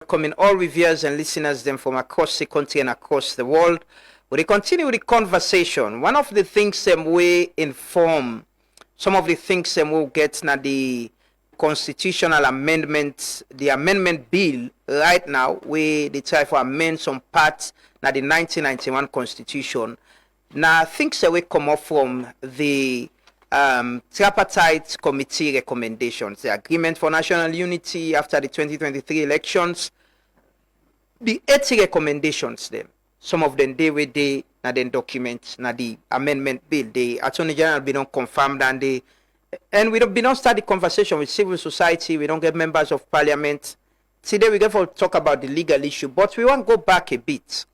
welcoming all reviewers and listeners them from across the country and across the world. We continue with the conversation. One of the things we inform, some of the things we'll get now the constitutional amendments, the amendment bill right now, they try to amend some parts now the 1991 constitution. Now things that we come up from the tripartite committee recommendations, the agreement for national unity after the 2023 elections, the 80 recommendations them. Some of them they with the na then documents na the amendment bill. The Attorney General be not confirmed and we don't start the conversation with civil society. We don't get members of parliament. Today we get to talk about the legal issue, but we want to go back a bit.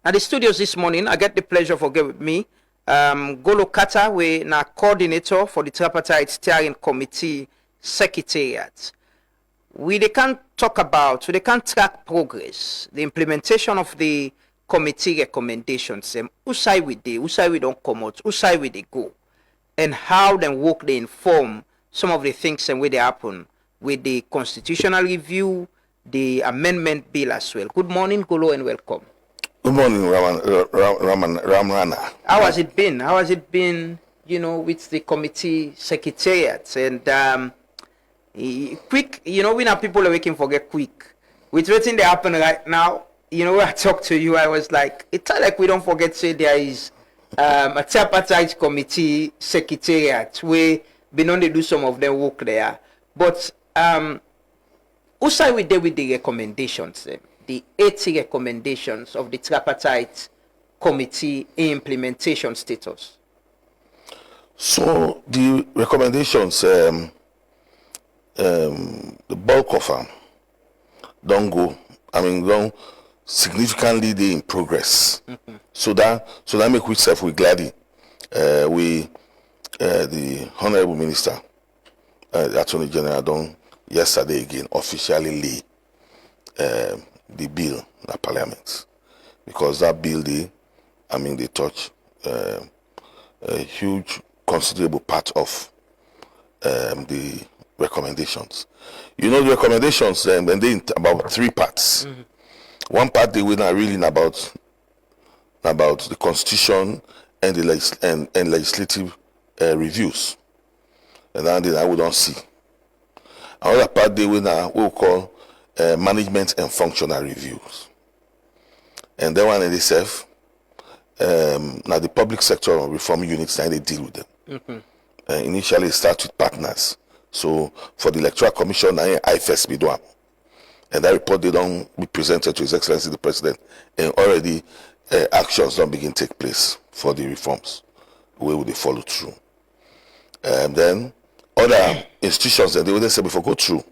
Now the studios this morning, I get the pleasure for get with me. Golo Kata, we na coordinator for the tripartite steering committee secretariat. They can't track progress, the implementation of the committee recommendations. Who side we don't come out, who side we they go, and how then work they inform some of the things and where they happen with the constitutional review, the amendment bill as well. Good morning, Golo, and welcome. Good morning, Ramrana. How has it been? How has it been, with the committee secretariat? And quick, we know people are waiting for get quick. With waiting they happen right now, when I talked to you, I was like, it's like we don't forget say there is a tripartite committee secretariat where we know they do some of them work there. But who side we there with the recommendations then? The 80 recommendations of the tripartite committee implementation status? So the recommendations, the bulk of them don't significantly they in progress. Mm-hmm. So that make we self we gladly the Honorable Minister, the Attorney General done yesterday again officially lay the bill in the parliament, because that bill they touch a huge considerable part of the recommendations. The recommendations and they about three parts. Mm-hmm. One part they were not really about the constitution and the legislative reviews, and that I would not see. Another part they were not we'll call management and functional reviews, and then one in itself now the public sector reform units now they deal with them. Mm-hmm. Initially start with partners. So for the electoral commission I first be done, and that report they don't be presented to His Excellency the President, and already actions don't begin take place for the reforms. Where would they follow through? And then other institutions that they wouldn't say before go through.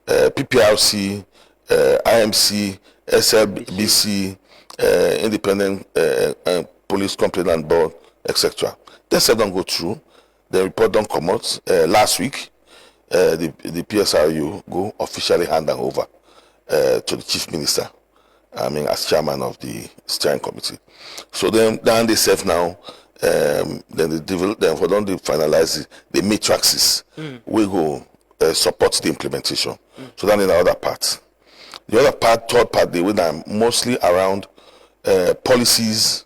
PPRC, IMC, SLBC, Independent Police Complaint Board, etc. They said don't go through. The report don't come out. Last week, the PSRU go officially hand them over to the Chief Minister, as chairman of the steering committee. So then they serve now. Then they develop. Then for them they finalize the matrices. We go support the implementation. So then in the other part, third part, they were mostly around policies,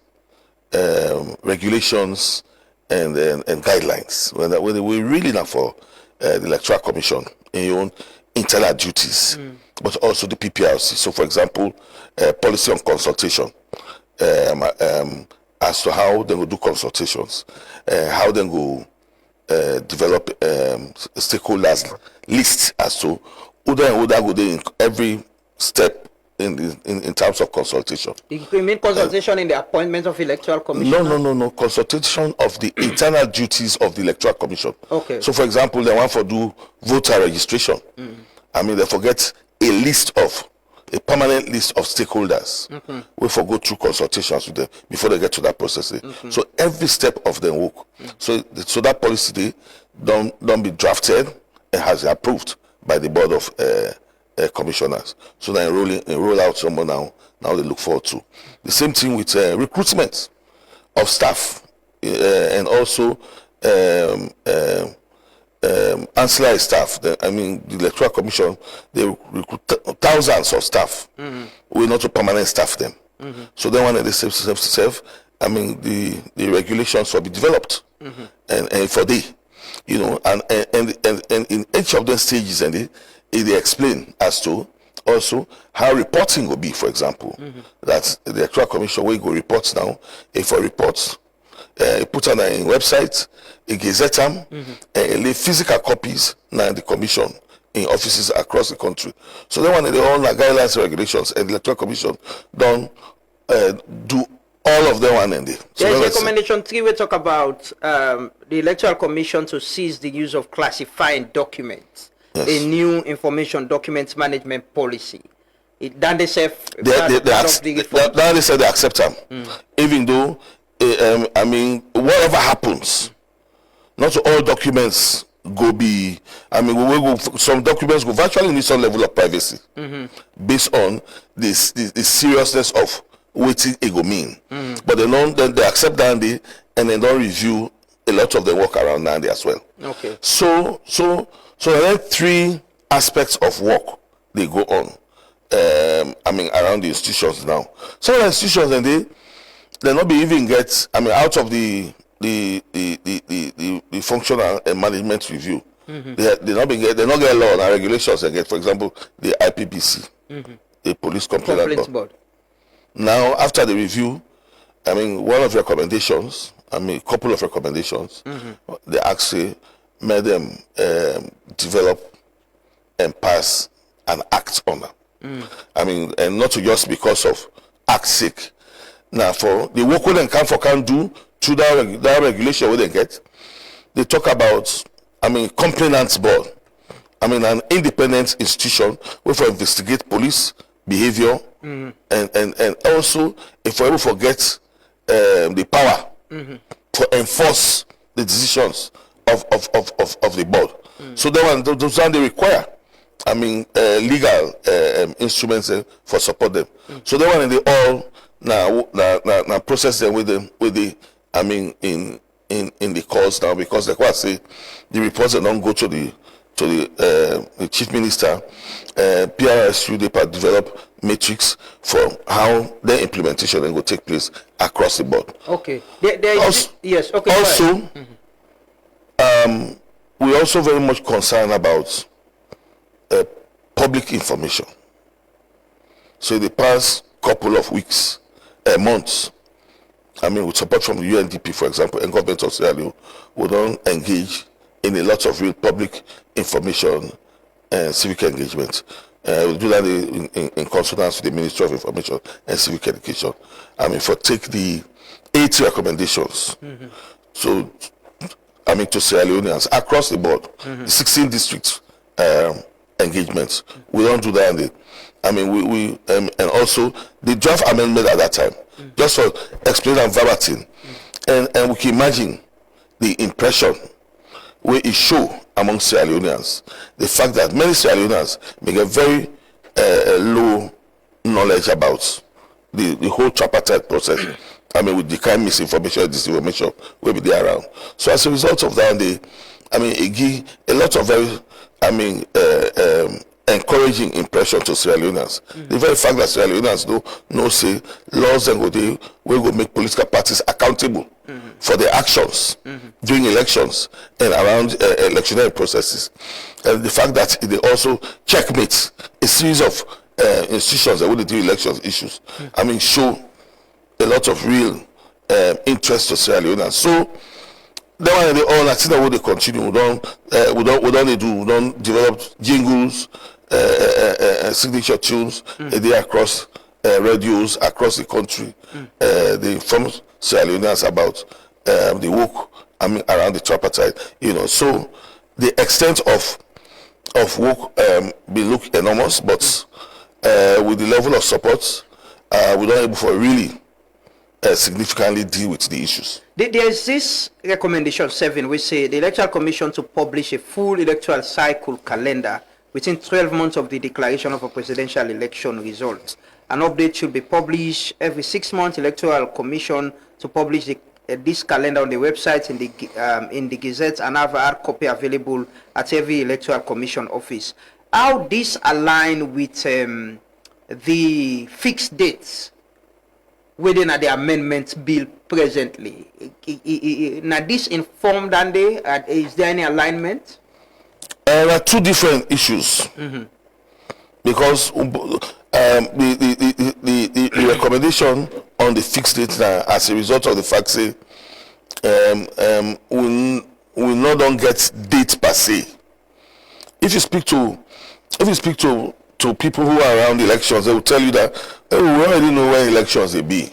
regulations, and guidelines. When they were really not for the electoral commission in your own internal duties, but also the PPRC. So, for example, policy on consultation, as to how they will do consultations, how they will develop stakeholders list as to who go there in every step in terms of consultation. You mean consultation in the appointment of electoral commission? No. Consultation of the internal duties of the electoral commission. Okay. So, for example, they want to do voter registration. They forget a permanent list of stakeholders. Mm-hmm. We go through consultations with them before they get to that process. Mm-hmm. So every step of them work. Mm-hmm. So that policy they don't be drafted and has been approved by the board of commissioners. So they roll out someone now they look forward to. The same thing with recruitment of staff and also ancillary staff. The Electoral Commission, they recruit thousands of staff. We not to permanent staff them. So then when they self, the regulations will be developed, and for the, and in each of those stages, and they explain as to also how reporting will be. For example, that the Electoral Commission will go reports now. If for reports, put on a website, a gazette them, and leave physical copies now the commission in offices across the country. So then when they all the guidelines and regulations, and the Electoral Commission don't do all of them one end. So there's recommendation 3 we talk about the Electoral Commission to cease the use of classifying documents. Yes. A new information documents management policy. Then they say they said they accept them, even though whatever happens, not all documents go be. We will go. Some documents go virtually need some level of privacy, based on the seriousness of what it go mean. But they accept that and they don't review a lot of the work around that as well. Okay. So there are 3 aspects of work they go on. Around the institutions now. Some of the institutions and they not be even get. Out of the functional and management review, they not get law and regulations and get. For example, the IPPC, the Police Complaints Board. Now, after the review, one of the recommendations, a couple of recommendations, they actually made them develop and pass an act on them. And not just because of act sake. Now, for the work we can do through that regulation, what they get, they talk about, complainants board. An independent institution where for investigate police behavior, and also if we ever forget the power to enforce the decisions of the board. So those are they require legal instruments for support them. So they want they all now process them with the in the courts now, because like what I say, the reports don't go to the chief minister. PRSU they develop matrix for how the implementation then will take place across the board. Okay. Yes. Okay. Also, we're also very much concerned about public information. So in the past couple of weeks, months, with support from the UNDP, for example, and government of Sierra Leone, we don't engage in a lot of real public information and civic engagement. We'll do that in consonance with the Ministry of Information and Civic Education. For take the 8 recommendations. So, to Sierra Leoneans across the board, the 16 districts engagements. We don't do that. And also the draft amendment at that time, just for explaining and verbatim, and we can imagine the impression where it show among Sierra Leoneans, the fact that many Sierra Leoneans may get very low knowledge about the whole tripartite process. With the kind of misinformation and disinformation will be there around. So as a result of that, it give a lot of very, encouraging impression to Sierra Leoneans. The very fact that Sierra Leoneans know say laws and will go make political parties accountable for their actions during elections and around electionary processes. And the fact that they also checkmate a series of institutions that will do elections issues. Show a lot of real interest to Sierra Leoneans. So that one they all I think that will they continue. We don't develop jingles, signature tunes they across radios across the country. They inform Sierra Leoneans about the work around the tripartite. So the extent of work may look enormous, but with the level of support, we're not able to really significantly deal with the issues. There is this recommendation 7, which say the Electoral Commission to publish a full electoral cycle calendar within 12 months of the declaration of a presidential election results. An update should be published every 6 months. Electoral Commission to publish the this calendar on the website, in the Gazette, and have a hard copy available at every Electoral Commission office. How this align with the fixed dates within the amendment bill presently? Now, this informed, and is there any alignment? There are two different issues, because the recommendation on the fixed date now, as a result of the fact say we not get date per se. If you speak to people who are around elections, they will tell you that we already know when elections they be.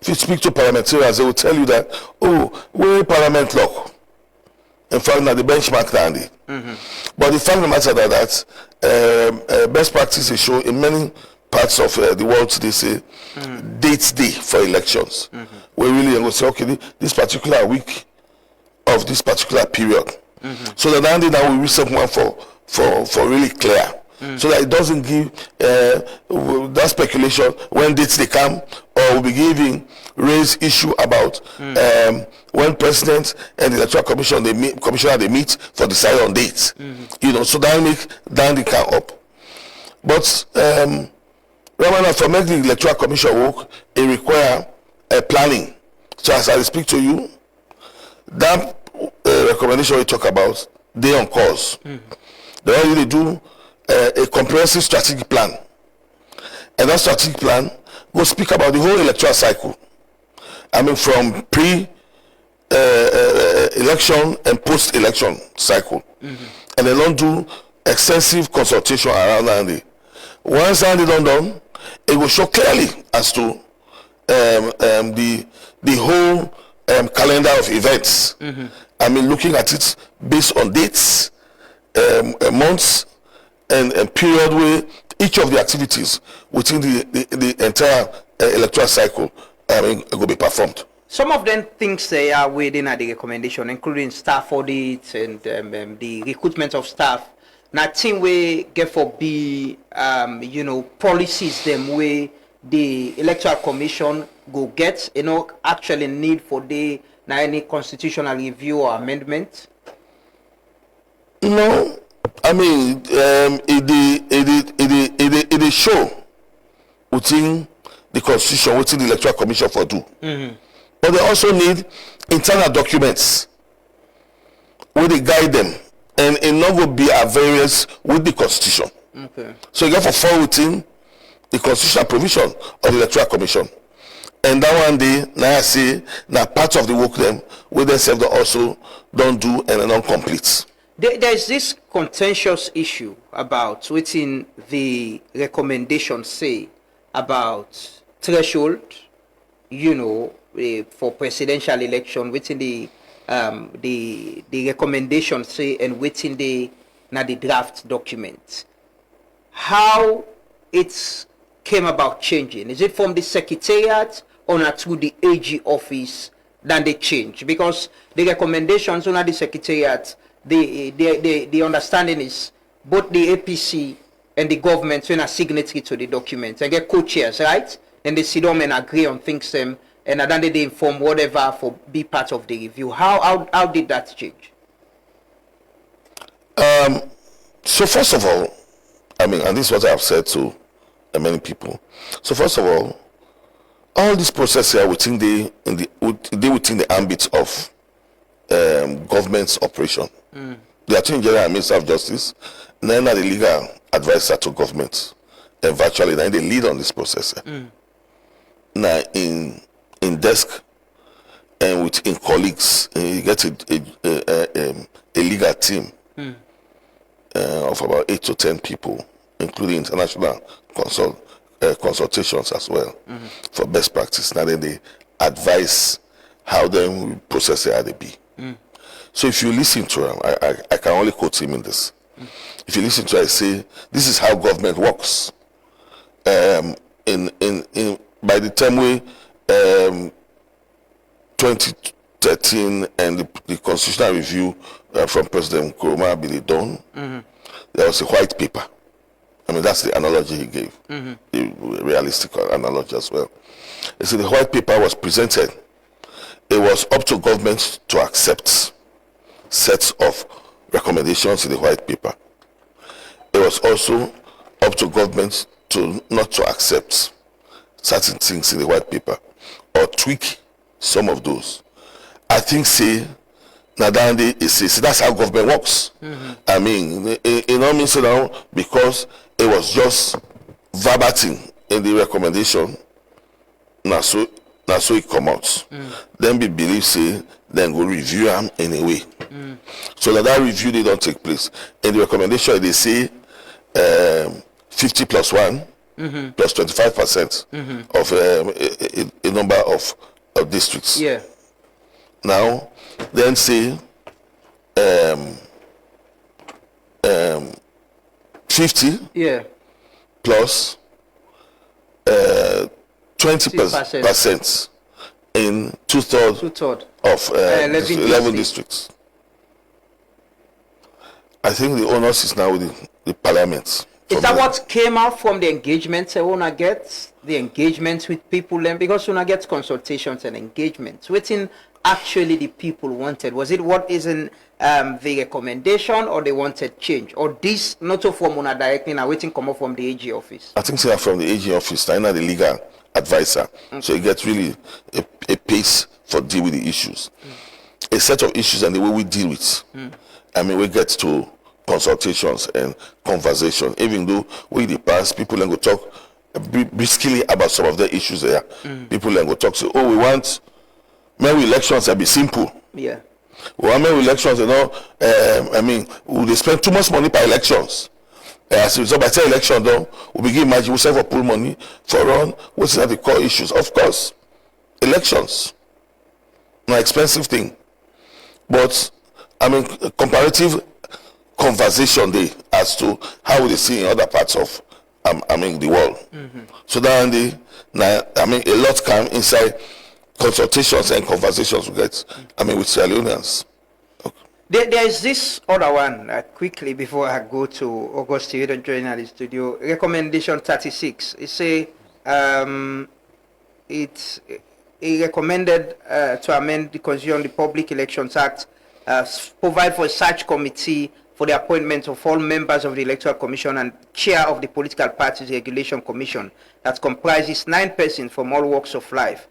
If you speak to parliamentarians, they will tell you that we're parliament lock. In fact, now the benchmark dandy. But the fact of the matter that best practices show in many parts of the world they say dates day for elections. We really going to say, okay, this particular week of this particular period. So the dandy now we reset one for really clear. So that it doesn't give that speculation when dates they come, or will be giving raise issue about when president and the electoral commission commissioner they meet for decide on dates. So that make the count up. But remember, for making the electoral commission work, it require planning. So as I speak to you, that recommendation we talk about, they on course. They already do a comprehensive strategic plan, and that strategic plan will speak about the whole electoral cycle. I mean, from pre-election and post-election cycle, and they don't do extensive consultation around that. Once that is done, it will show clearly as to the whole calendar of events. I mean, looking at it based on dates, months, and period where each of the activities within the entire electoral cycle will be performed. Some of them things they are within the recommendation, including staff audits and the recruitment of staff. Nothing we get for be policies them way the electoral commission go get actually need for any constitutional review or amendment. No, I mean it show within the constitution, within the electoral commission for do. But they also need internal documents where they guide them, and it not will be at variance with the constitution. So you got to fall within the constitutional provision of the electoral commission, and that one day now I say now part of the work them where themselves they also don't do and are not complete. There's this contentious issue about within the recommendation say about threshold, for presidential election within the recommendation say and within the draft document. How it came about changing? Is it from the secretariat or not through the AG office that they change? Because the recommendations on the secretariat, the understanding is both the APC and the government when are signatory to the document and get co-chairs, right? And they sit down and agree on things and then they inform whatever for be part of the review. How did that change? So first of all, I mean, and this is what I've said to many people. So first of all this process here within the ambit of government's operation. The Attorney General and Minister of Justice, then are the legal advisor to government, and virtually then they lead on this process. Now in desk and within colleagues, you get a legal team of about 8 to 10 people, including international consultations as well for best practice. Now then they advise how then we process the RDB. So if you listen to him, I can only quote him in this. If you listen to him, I say this is how government works. By the time we 2013 and the constitutional review from President Nkrumah be done, there was a white paper. I mean, that's the analogy he gave, a realistic analogy as well. He said the white paper was presented it was up to government to accept sets of recommendations in the white paper. It was also up to government to not to accept certain things in the white paper or tweak some of those. I think say Nadande is that's how government works. I mean, you know me so now because it was just verbatim in the recommendation. Now so it come out. Then we believe say then go review them in a way. So that review they don't take place. In the recommendation they say 50 plus 1 plus 25% of a number of districts. Yeah. Now, then say 50 plus 20% in two-thirds of 11 districts. I think the onus is now with the parliament. Is that what came out from the engagements Una gets? The engagements with people then? Because Una gets consultations and engagements. Waiting actually the people wanted? Was it what is in the recommendation or they wanted change? Or this not from Una directly now waiting come up from the AG office? I think so from the AG office, I'm not the legal advisor. So it gets really a pace for deal with the issues. A set of issues and the way we deal with. I mean, we get to consultations and conversation. Even though we in the past, people then go talk briskly about some of the issues there. People then go talk, say, oh, we want many elections to be simple. Yeah. We want many elections, you know, I mean, they spend too much money per elections. As a result, by 10 election, though, we begin imagine we save for pool money for run. What's the core issues? Of course, elections. An expensive thing. But, I mean, comparative conversation there as to how they see in other parts of the world. So that I mean a lot come inside consultations and conversations we get with Sierra Leoneans. Okay. There is this other one quickly before I go to August you don't join at the studio. Recommendation 36. It say it recommended to amend the Constitution on the Public Elections Act, provide for a search committee for the appointment of all members of the Electoral Commission and chair of the Political Parties Regulation Commission that comprises 9 persons from all walks of life,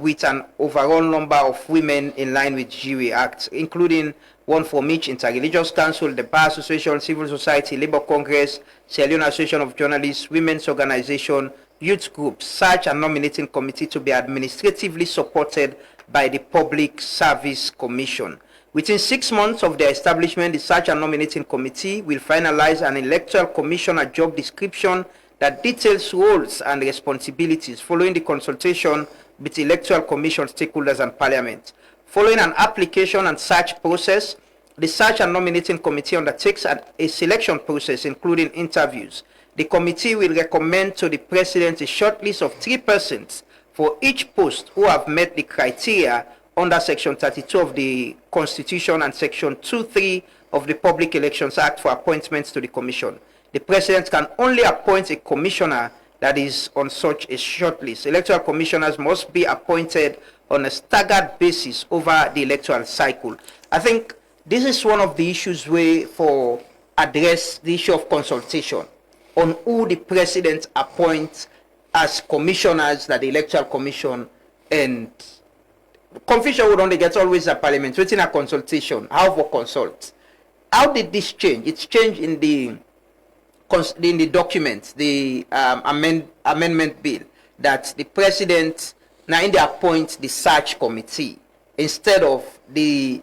with an overall number of women in line with GWE Act, including one from each Interreligious Council, the Bar Association, Civil Society, Labour Congress, Sierra Leone Association of Journalists, Women's Organization, youth groups. Such a nominating committee to be administratively supported by the Public Service Commission. Within 6 months of their establishment, the Search and Nominating Committee will finalize an electoral commissioner job description that details roles and responsibilities following the consultation with the Electoral Commission stakeholders and Parliament. Following an application and search process, the Search and Nominating Committee undertakes a selection process including interviews. The committee will recommend to the President a short list of 3 persons for each post who have met the criteria under Section 32 of the Constitution and Section 2(3) of the Public Elections Act for appointments to the Commission. The President can only appoint a commissioner that is on such a shortlist. Electoral commissioners must be appointed on a staggered basis over the electoral cycle. I think this is one of the issues where for address the issue of consultation on who the President appoints as commissioners that the Electoral Commission and confusion would only get always a parliament waiting a consultation. How for consult? How did this change? It's changed in the document, the amendment bill, that the president now in the appoint the search committee instead of they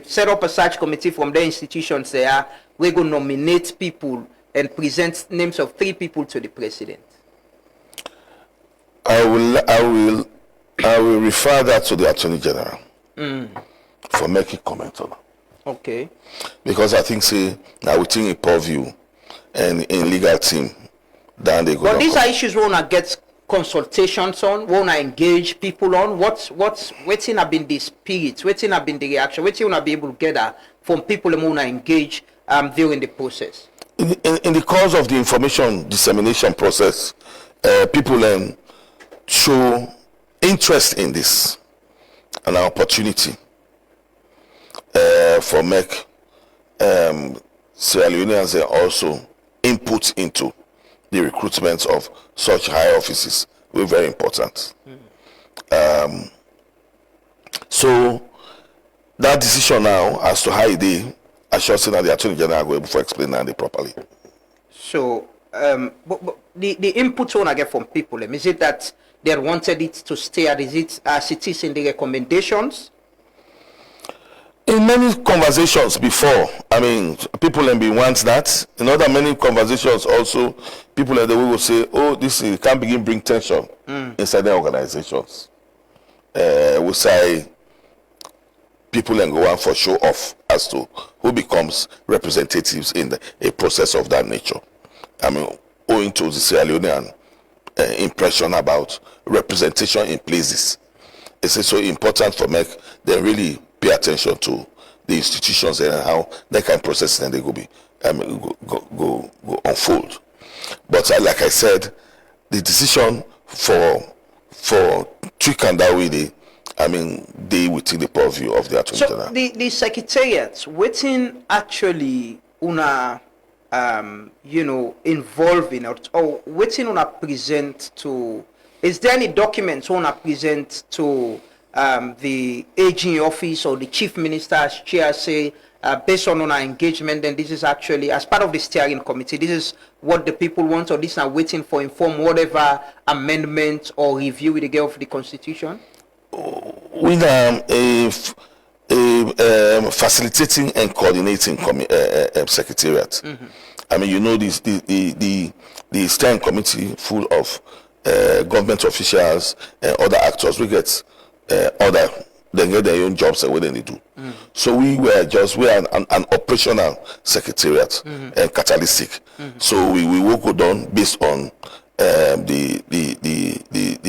set up a search committee from the institutions there. We're going to nominate people and present names of 3 people to the president. I will refer that to the Attorney General for making comment on it. Okay. Because I think now within a purview and in legal team, then they go. But these are issues we wanna get consultations on, we wanna engage people on. What's waiting have been the spirit, waiting have been the reaction, waiting wanna be able to gather from people who wanna engage during the process. In the course of the information dissemination process, people show interest in this. an opportunity for make Sierra Leoneans also input into the recruitment of such high offices. We're very important. So that decision now as to how it is, I should say that the Attorney General will be able to explain that properly. So, but the input I get from people, is it that they wanted it to stay as it is in the recommendations? In many conversations before, I mean, people have been want that. In other many conversations also, people like the way will say, oh, this can begin bring tension inside the organizations. We say people and go on for show off as to who becomes representatives in a process of that nature. I mean, owing to the Sierra Leonean impression about representation in places. It's so important for make them really pay attention to the institutions and how they can process it and they go unfold. But like I said, the decision for tweak and that way they within the purview of the Attorney General. So the secretariat, waiting actually una involving or waiting una present to, is there any documents una present to the AG office or the chief minister's chair say based on our engagement, then this is actually as part of the steering committee, this is what the people want, or this are waiting for inform whatever amendment or review with the girl of the constitution? With facilitating and coordinating secretariat. I mean, the steering committee full of government officials and other actors. We get they get their own jobs and what they do. So we are an operational secretariat and catalytic. So we work on based on the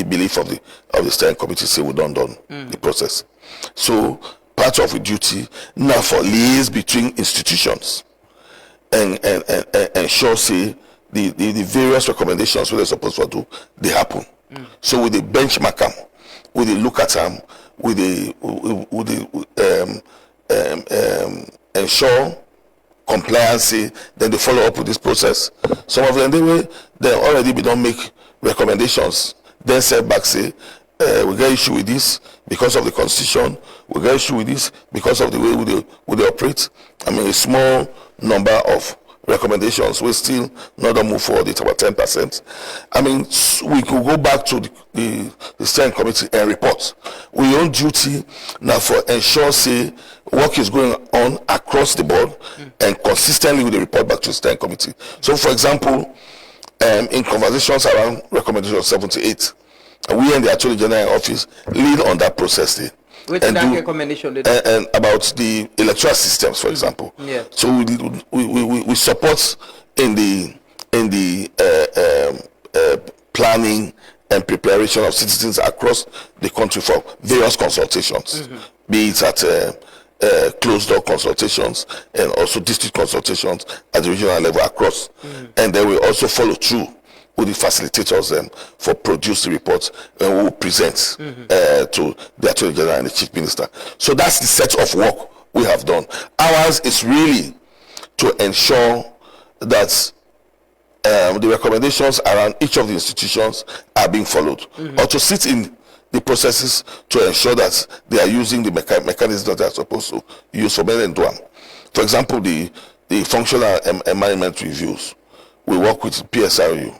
belief of the steering committee say we done the process. So part of the duty now for liaise between institutions and ensure say the various recommendations what they're supposed to do they happen. So with the benchmark them, with the look at them, with the ensure compliance, then they follow up with this process. Some of them they already be don't make recommendations, then set back say we get issue with this because of the constitution, we get issue with this because of the way we operate. I mean, a small number of recommendations will still not move forward. It's about 10%. I mean, we could go back to the steering committee and report. We own duty now for ensure say work is going on across the board and consistently with the report back to the steering committee. So, for example, in conversations around recommendation 78, we in the Attorney General office lead on that process. And recommendation and about the electoral systems, for example. Yeah. So we support in the planning and preparation of citizens across the country for various consultations, be it at closed door consultations and also district consultations at the regional level across. And then we also follow through with the facilitators for produce the reports and we will present to the Attorney General and the Chief Minister. So that's the set of work we have done. Ours is really to ensure that the recommendations around each of the institutions are being followed, or to sit in the processes to ensure that they are using the mechanisms that they are supposed to use for men and do them. For example, the functional management reviews. We work with PSRU.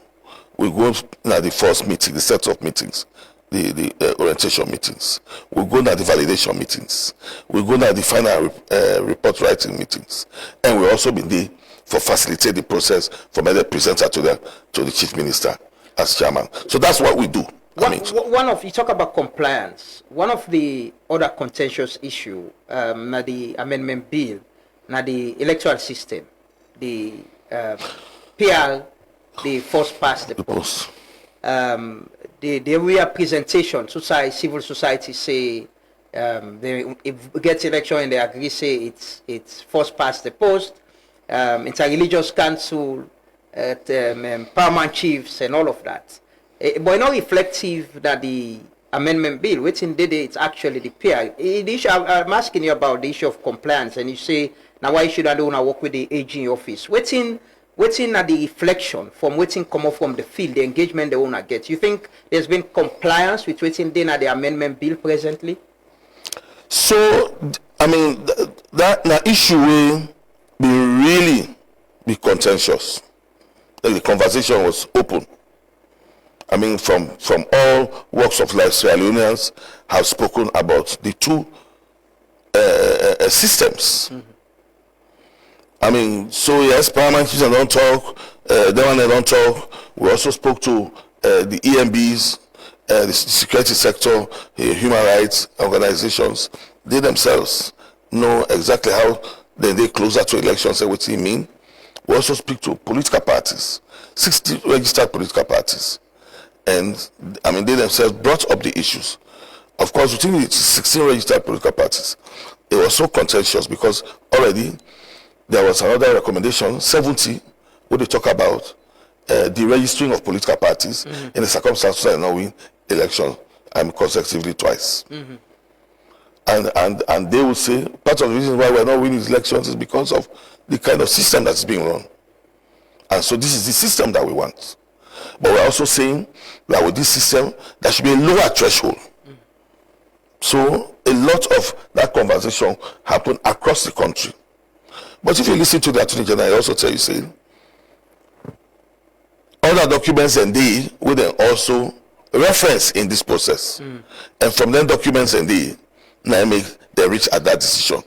We go to the first meeting, the set of meetings, the orientation meetings. We go to the validation meetings. We go to the final report writing meetings. And we also been there for facilitate the process for the presenter to the Chief Minister as chairman. So that's what we do. You talk about compliance. One of the other contentious issue, the amendment bill, the electoral system, the PR, the first past the post. The real presentation, civil society say they if we get election and they agree say it's first past the post. Inter-religious council, paramount chiefs and all of that. But not reflective that the amendment bill. Waiting did it's actually the peer. The issue, I'm asking you about the issue of compliance, and you say now why should I do not work with the AG office? Waiting at the reflection from waiting come up from the field, the engagement the owner gets. You think there's been compliance with waiting then at the amendment bill presently? So I mean that issue will be really be contentious. The conversation was open. I mean, from all walks of life, Sierra Leoneans have spoken about the two systems. Mm-hmm. I mean, so yes, Parliament don't talk, they don't talk. We also spoke to the EMBs, the security sector, human rights organizations. They themselves know exactly how they closer to elections and what they mean. We also speak to political parties, 60 registered political parties. And I mean, they themselves brought up the issues. Of course, within the 16 registered political parties, it was so contentious because already there was another recommendation, 70, where they talk about the registering of political parties in the circumstances that now win election consecutively twice. Mm-hmm. And they will say part of the reason why we're not winning these elections is because of the kind of system that's being run. And so this is the system that we want. But we're also saying that with this system, there should be a lower threshold. So a lot of that conversation happened across the country. But if you listen to the Attorney General, I also tell you, saying, other documents and they will then also reference in this process. And from them documents and they now make they reach at that decision.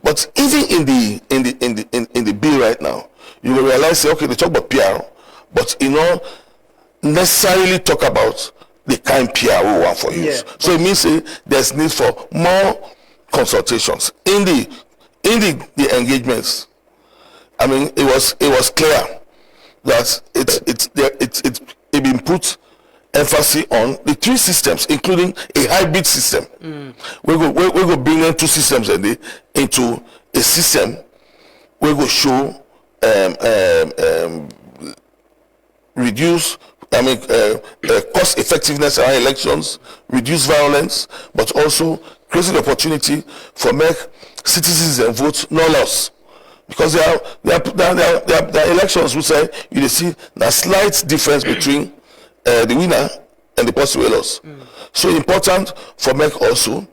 But even in the bill right now, you will realize, say, okay, they talk about PR, but necessarily talk about the kind PR we want for use. Yeah. So it means there's need for more consultations in the engagements. I mean, it was clear that it been put emphasis on the three systems, including a hybrid system. We go bring them two systems into a system. We go show reduce cost effectiveness around elections, reduce violence, but also create the opportunity for make citizens and vote no loss. Because there are elections which say you see a slight difference between the winner and the person who lost. So important for make also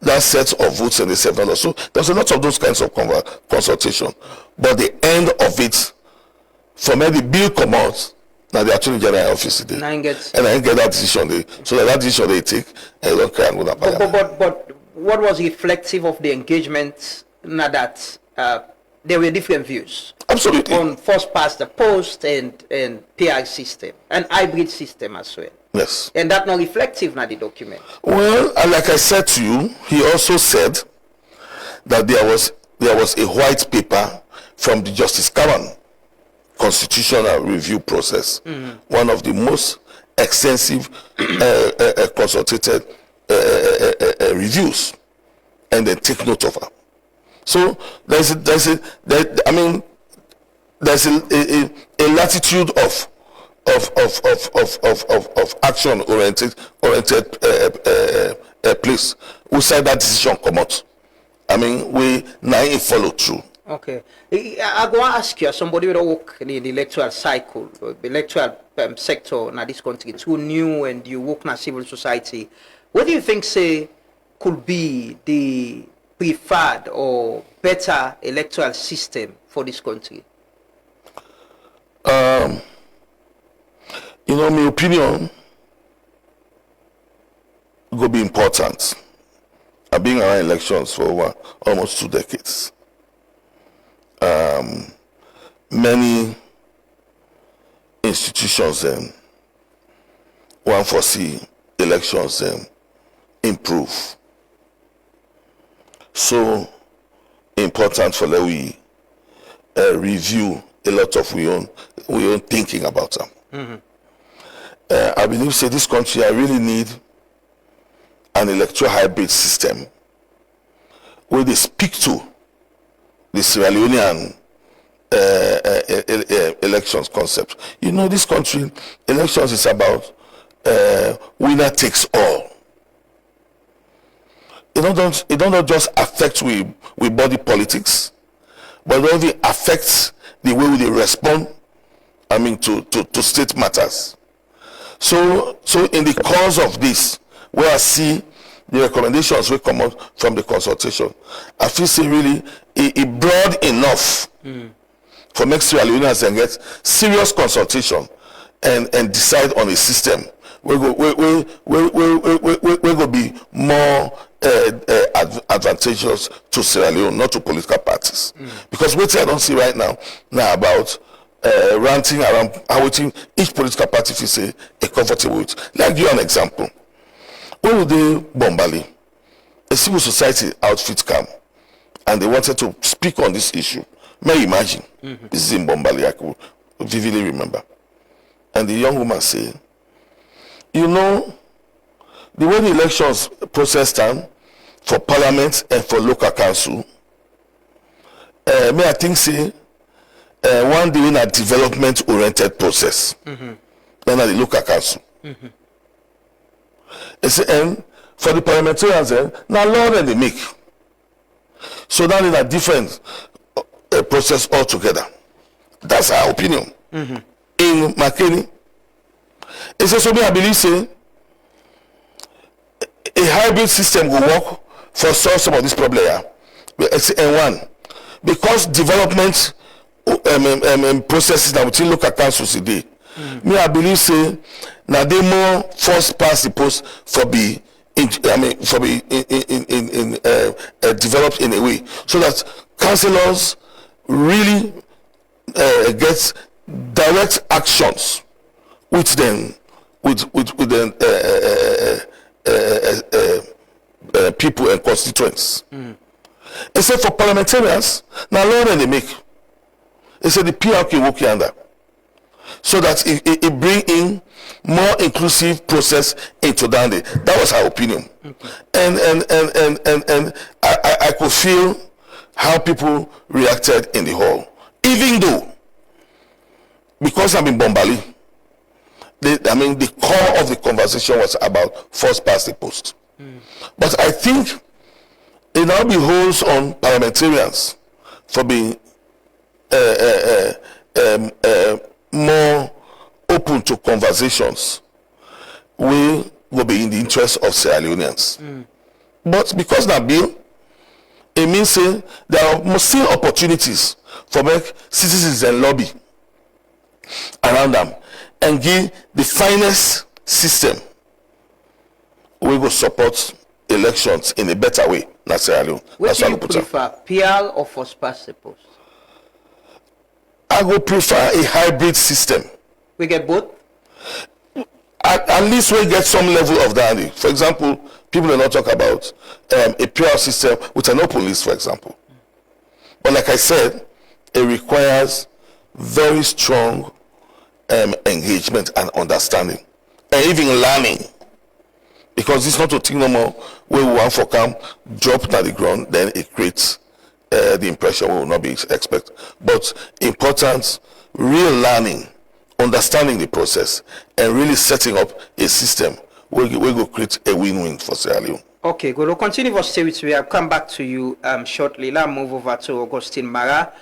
that set of votes and the seven. So there's a lot of those kinds of consultation. But the end of it, for me, the bill come out, now the Attorney General office today. And I get that decision they, so that decision they take, and don't care and go to Parliament. But what was reflective of the engagement now that there were different views? Absolutely. On first past the post and PR system and hybrid system as well. Yes. And that not reflective now the document. Well, like I said to you, he also said that there was a white paper from the Justice Kavan constitutional review process, one of the most extensive consulted reviews, and then take note of her. So there's a latitude of action oriented place. We said that decision come out. I mean, we now follow through. Okay. I go and ask you, somebody who work in the electoral cycle, the electoral sector in this country, it's who new and you work in civil society. What do you think, say, could be the preferred or better electoral system for this country? My opinion will be important. I've been around elections for over almost 2 decades. Many institutions want foresee elections improve. So important for that we review a lot of we own thinking about them. I believe say this country I really need an electoral hybrid system where they speak to the Sierra Leonean elections concept. This country, elections is about winner takes all. it don't just affect we body politics, but it also affects the way we respond, to state matters. So in the course of this, where I see the recommendations will come out from the consultation, I feel say really it broad enough for make Sierra Leoneans and get serious consultation and decide on a system we go be more advantageous to Sierra Leone, not to political parties. Because what I don't see right now about ranting around how each political party feels a comfortable with. Like give you an example. When we did Bombali, a civil society outfit came and they wanted to speak on this issue. May you imagine, this is in Bombali, I could vividly remember. And the young woman said, you know, the way the elections process stand for parliament and for local council, may I think say, one day in a development-oriented process, then at the local council. And for the parliamentarians, now law that they make. So that in a different process altogether. That's our opinion. In McKinney, it says, so I believe say a hybrid system will work for solve some of this problem. And one, because development processes that within local councils today, me I believe say now they more first past the post for be developed in a way so that councillors really get direct actions with them people and constituents. Except for parliamentarians, now law they make. They say the PRK work under, so that it bring in more inclusive process into Dande. That was our opinion, and I could feel how people reacted in the hall, even though because I'm in Bombali. The core of the conversation was about first past the post. But I think it now beholds on parliamentarians for being more open to conversations. We will be in the interest of Sierra Leoneans. But because that bill, it means say there are still opportunities for make citizens and lobby around them and give the finest system. We will support elections in a better way. That's Sierra Leone. What do you prefer, PR or first past the post? I would prefer a hybrid system. We get both? At least we get some level of that. For example, people do not talk about a PR system with an open list, for example. But like I said, it requires very strong engagement and understanding, and even learning. Because it's not a thing no more where we want for come, drop to the ground, then it creates the impression we will not be expect. But important, real learning, understanding the process, and really setting up a system where we will create a win-win for Sierra Leone. Okay, good. We'll continue to stay with you. I'll come back to you shortly. Let's move over to Augustine Mara,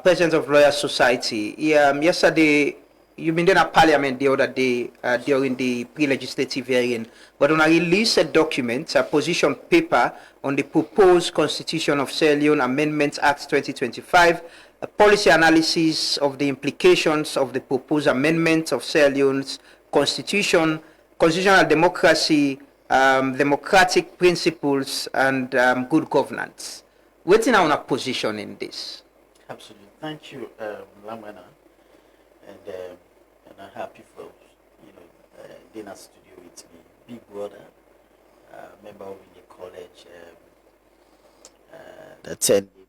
President of Royal Society. Yesterday, you've been in a parliament the other day during the pre-legislative hearing, but when I released a document, a position paper on the proposed Constitution of Sierra Leone Amendments Act 2025, a policy analysis of the implications of the proposed amendment of Sierra Leone's constitution, constitutional democracy, democratic principles, and good governance. What's in our position in this? Absolutely. Thank you, Lamana. And I'm happy for dinner studio with me, big brother, member of the college, that attended me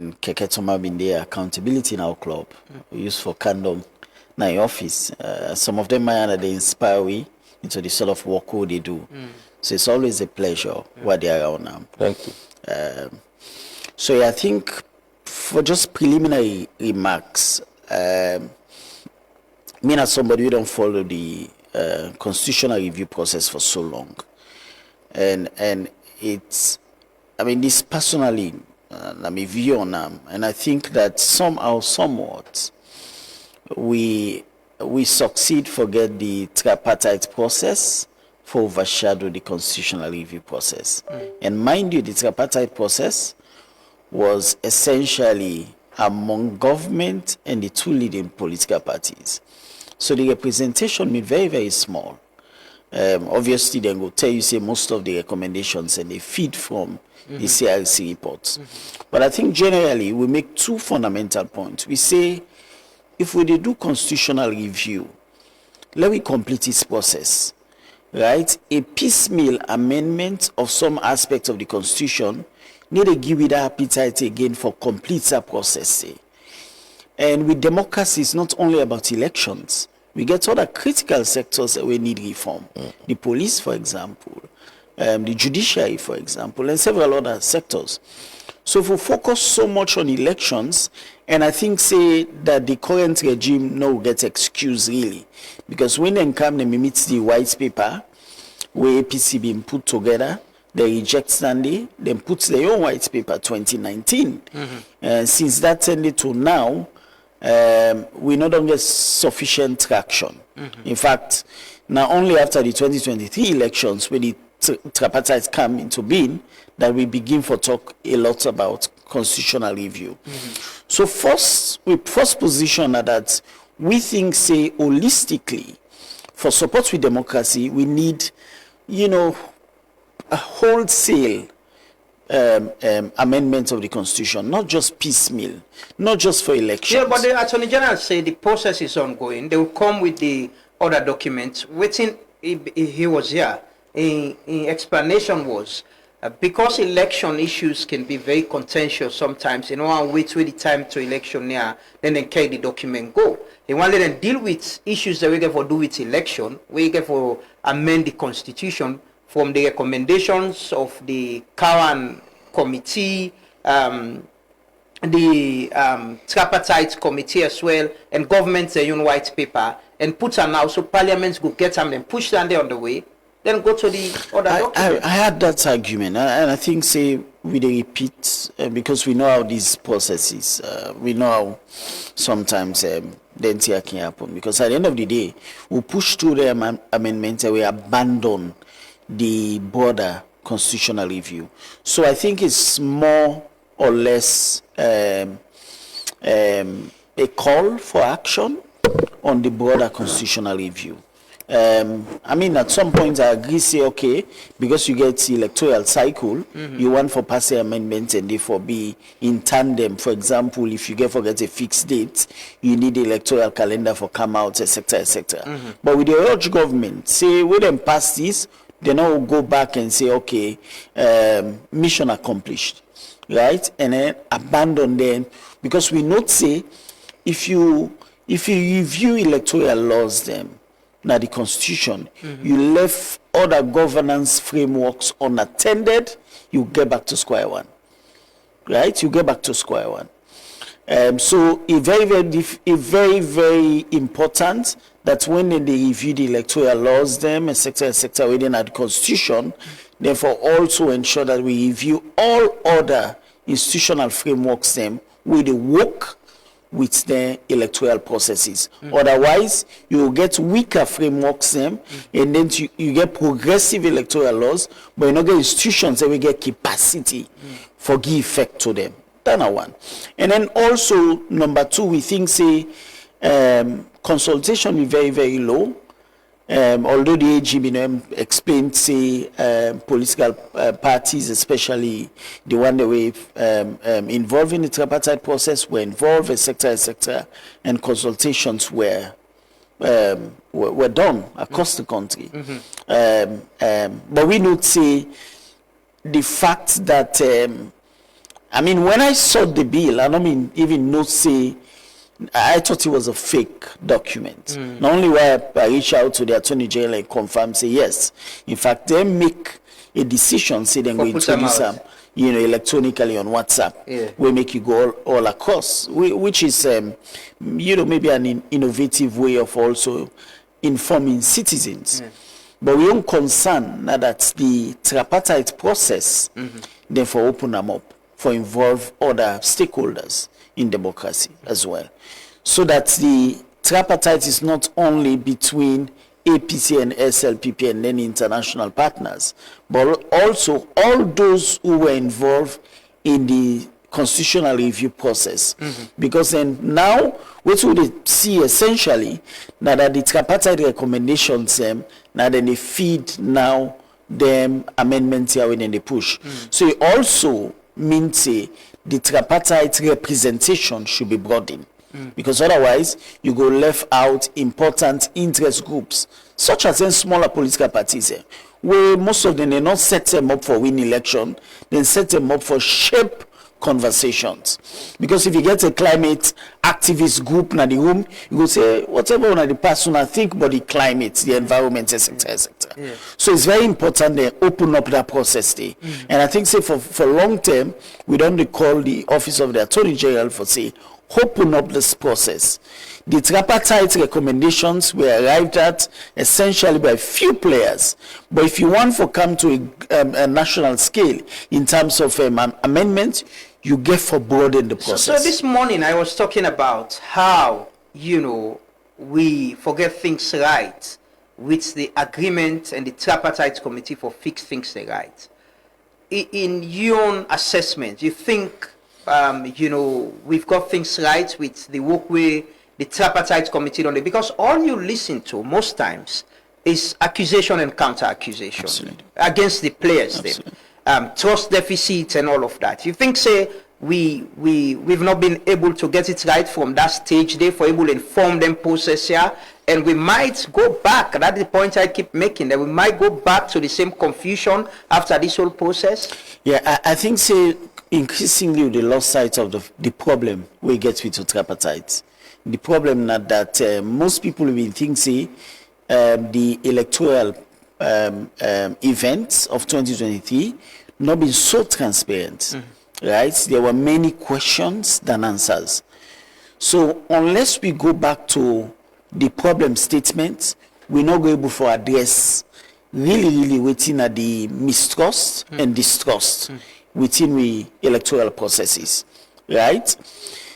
and Keketoma in the accountability in our club. We use for Kandom in office. Some of them they inspire me into the sort of work they do. So it's always a pleasure what they are around now. Thank you. So I think for just preliminary remarks, me as somebody who don't follow the constitutional review process for so long, and it's I mean, this personally, let me view on them, and I think that somehow, somewhat, we succeed forget the tripartite process for overshadow the constitutional review process. And mind you, the tripartite process was essentially among government and the two leading political parties. So the representation is very, very small. Obviously, they will tell you, say, most of the recommendations and they feed from the CRC reports. But I think generally we make two fundamental points. We say, if we do constitutional review, let me complete this process, right? A piecemeal amendment of some aspects of the Constitution need to give it that appetite again for complete that process. Say. And with democracy, it's not only about elections. We get other critical sectors that we need reform. The police, for example, the judiciary, for example, and several other sectors. So if we focus so much on elections, and I think say that the current regime now gets excused really, because when they come, they meet the white paper, where APC being put together, they reject Sunday, then put their own white paper 2019. And since that ended to now, we no longer sufficient traction. In fact, now only after the 2023 elections, when the tripartite come into being, that we begin to talk a lot about constitutional review. So we first position that we think, say, holistically, for support with democracy, we need, a wholesale amendment of the Constitution, not just piecemeal, not just for elections. Yeah, but the Attorney General say the process is ongoing. They will come with the other documents. Waiting, he was here. In explanation was because election issues can be very contentious sometimes. And wait till the time to election near, then they carry the document go. They want to let them deal with issues that we get for do with election. We get for amend the Constitution from the recommendations of the current committee, the tripartite committee as well, and government's white paper, and put them now so parliaments go get them and push them there on the way, then go to the other document. I had that argument, and I think, say, we repeat, because we know how these processes, we know how sometimes the entire can happen, because at the end of the day, we push through the amendments and we abandon the broader constitutional review. So I think it's more or less a call for action on the broader constitutional review. I mean, at some point I agree, say, okay, because you get the electoral cycle, you want for passing amendments and therefore be in tandem. For example, if you forget a fixed date, you need the electoral calendar for come out, etc., etc. But with the urge government, say, we then pass this, they now go back and say, okay, mission accomplished, right? And then abandon them, because we not say, if you review electoral laws, them now the Constitution, you left other governance frameworks unattended, you get back to square one, right? You get back to square one. So it's very, very important that when they review the electoral laws, them, etc., within the Constitution, therefore also ensure that we review all other institutional frameworks, them, with the work with the electoral processes. Otherwise, you will get weaker frameworks, them, and then you get progressive electoral laws, but you not get institutions that will get capacity for give effect to them. That's one. And then also, number two, we think, say, consultation is very, very low. Although the AG explained, say, political parties, especially the one that were involved in the tripartite process, were involved, etc., and consultations were done across the country. But we not say the fact that, I mean, when I saw the bill, I don't mean even not say, I thought it was a fake document. Not only why I reach out to the Attorney General and confirm, say yes. In fact, they make a decision, say they're going to introduce them, electronically on WhatsApp. We make you go all across, which is, maybe an innovative way of also informing citizens. But we don't concern now that the tripartite process, therefore open them up for involve other stakeholders in democracy as well. So that the tripartite is not only between APC and SLPP and then international partners, but also all those who were involved in the constitutional review process. Because then now, what we see essentially, now that the tripartite recommendations, now then they feed now them amendments here when they push. So it also means the tripartite representation should be broadened. Because otherwise, you go left out important interest groups, such as in smaller political parties, where most of them, they not set them up for win election, then set them up for shape conversations. Because if you get a climate activist group in the room, you go say, whatever one of the person I think about the climate, the environment, etc., etc. Yeah. So it's very important they open up that process there. And I think, say, for long term, we don't recall the Office of the Attorney General for, say, open up this process. The tripartite recommendations were arrived at essentially by few players. But if you want to come to a national scale in terms of amendments, you get for broaden the process. So this morning I was talking about how, we forget things right with the agreement and the tripartite committee for fix things right. In your own assessment, you think we've got things right with the workway, the tripartite committee on it, because all you listen to most times is accusation and counter accusation against the players, trust deficits and all of that. You think, say, we've not been able to get it right from that stage there for able to inform them process here, and we might go back. That's the point I keep making, that we might go back to the same confusion after this whole process. Yeah, I think, say, increasingly the lost sight of the problem we get with the tripartite. The problem that most people will think, say, the electoral events of 2023 not been so transparent, right? There were many questions than answers. So unless we go back to the problem statements, we're not able to address really waiting at the mistrust and distrust within the electoral processes, right?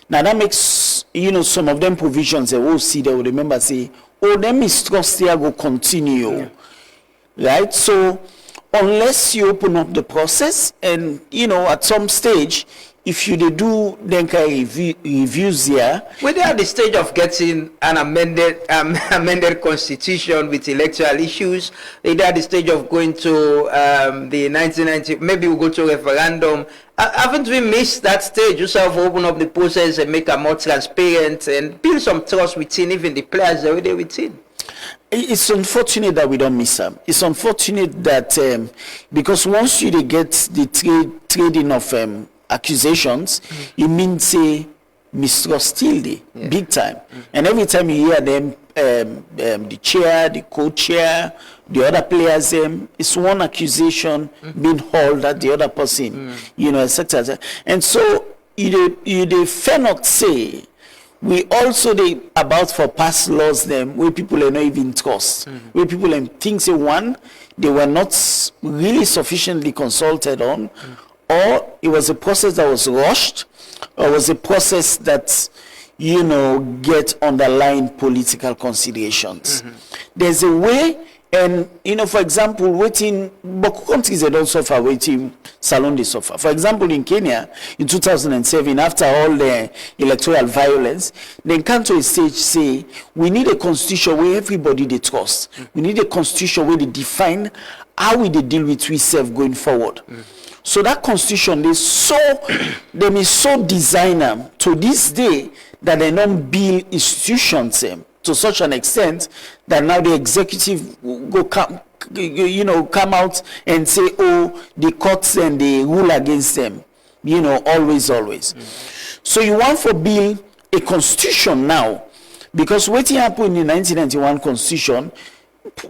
Now that makes, some of them provisions, they will see, they will remember, say, them mistrust here will continue, right? So unless you open up the process and, at some stage, if you do then kind of reviews here. We're at the stage of getting an amended constitution with electoral issues. We're at the stage of going to the 1990, maybe we'll go to a referendum. Haven't we missed that stage? You have to open up the process and make it more transparent and build some trust within even the players already within. It's unfortunate that we don't miss them. It's unfortunate that because once you get the trading of accusations, it means say mistrust still there, big time. And every time you hear them, the chair, the co-chair, the other players, it's one accusation being hauled at the other person, etc. And so you fair not say we also they about for past laws them where people are not even trust, where people think say one they were not really sufficiently consulted on. Or it was a process that was rushed, or was a process that, get underlying political considerations. There's a way, and, for example, but countries that don't suffer, Salon they suffer. For example, in Kenya, in 2007, after all the electoral violence, they come to a stage say, we need a constitution where everybody they trust. We need a constitution where they define how we they deal with ourselves going forward. So that constitution they may so design them to this day that they don't build institutions to such an extent that now the executive come out and say, the courts and they rule against them, always. So you want to build a constitution now, because what happened in the 1991 constitution,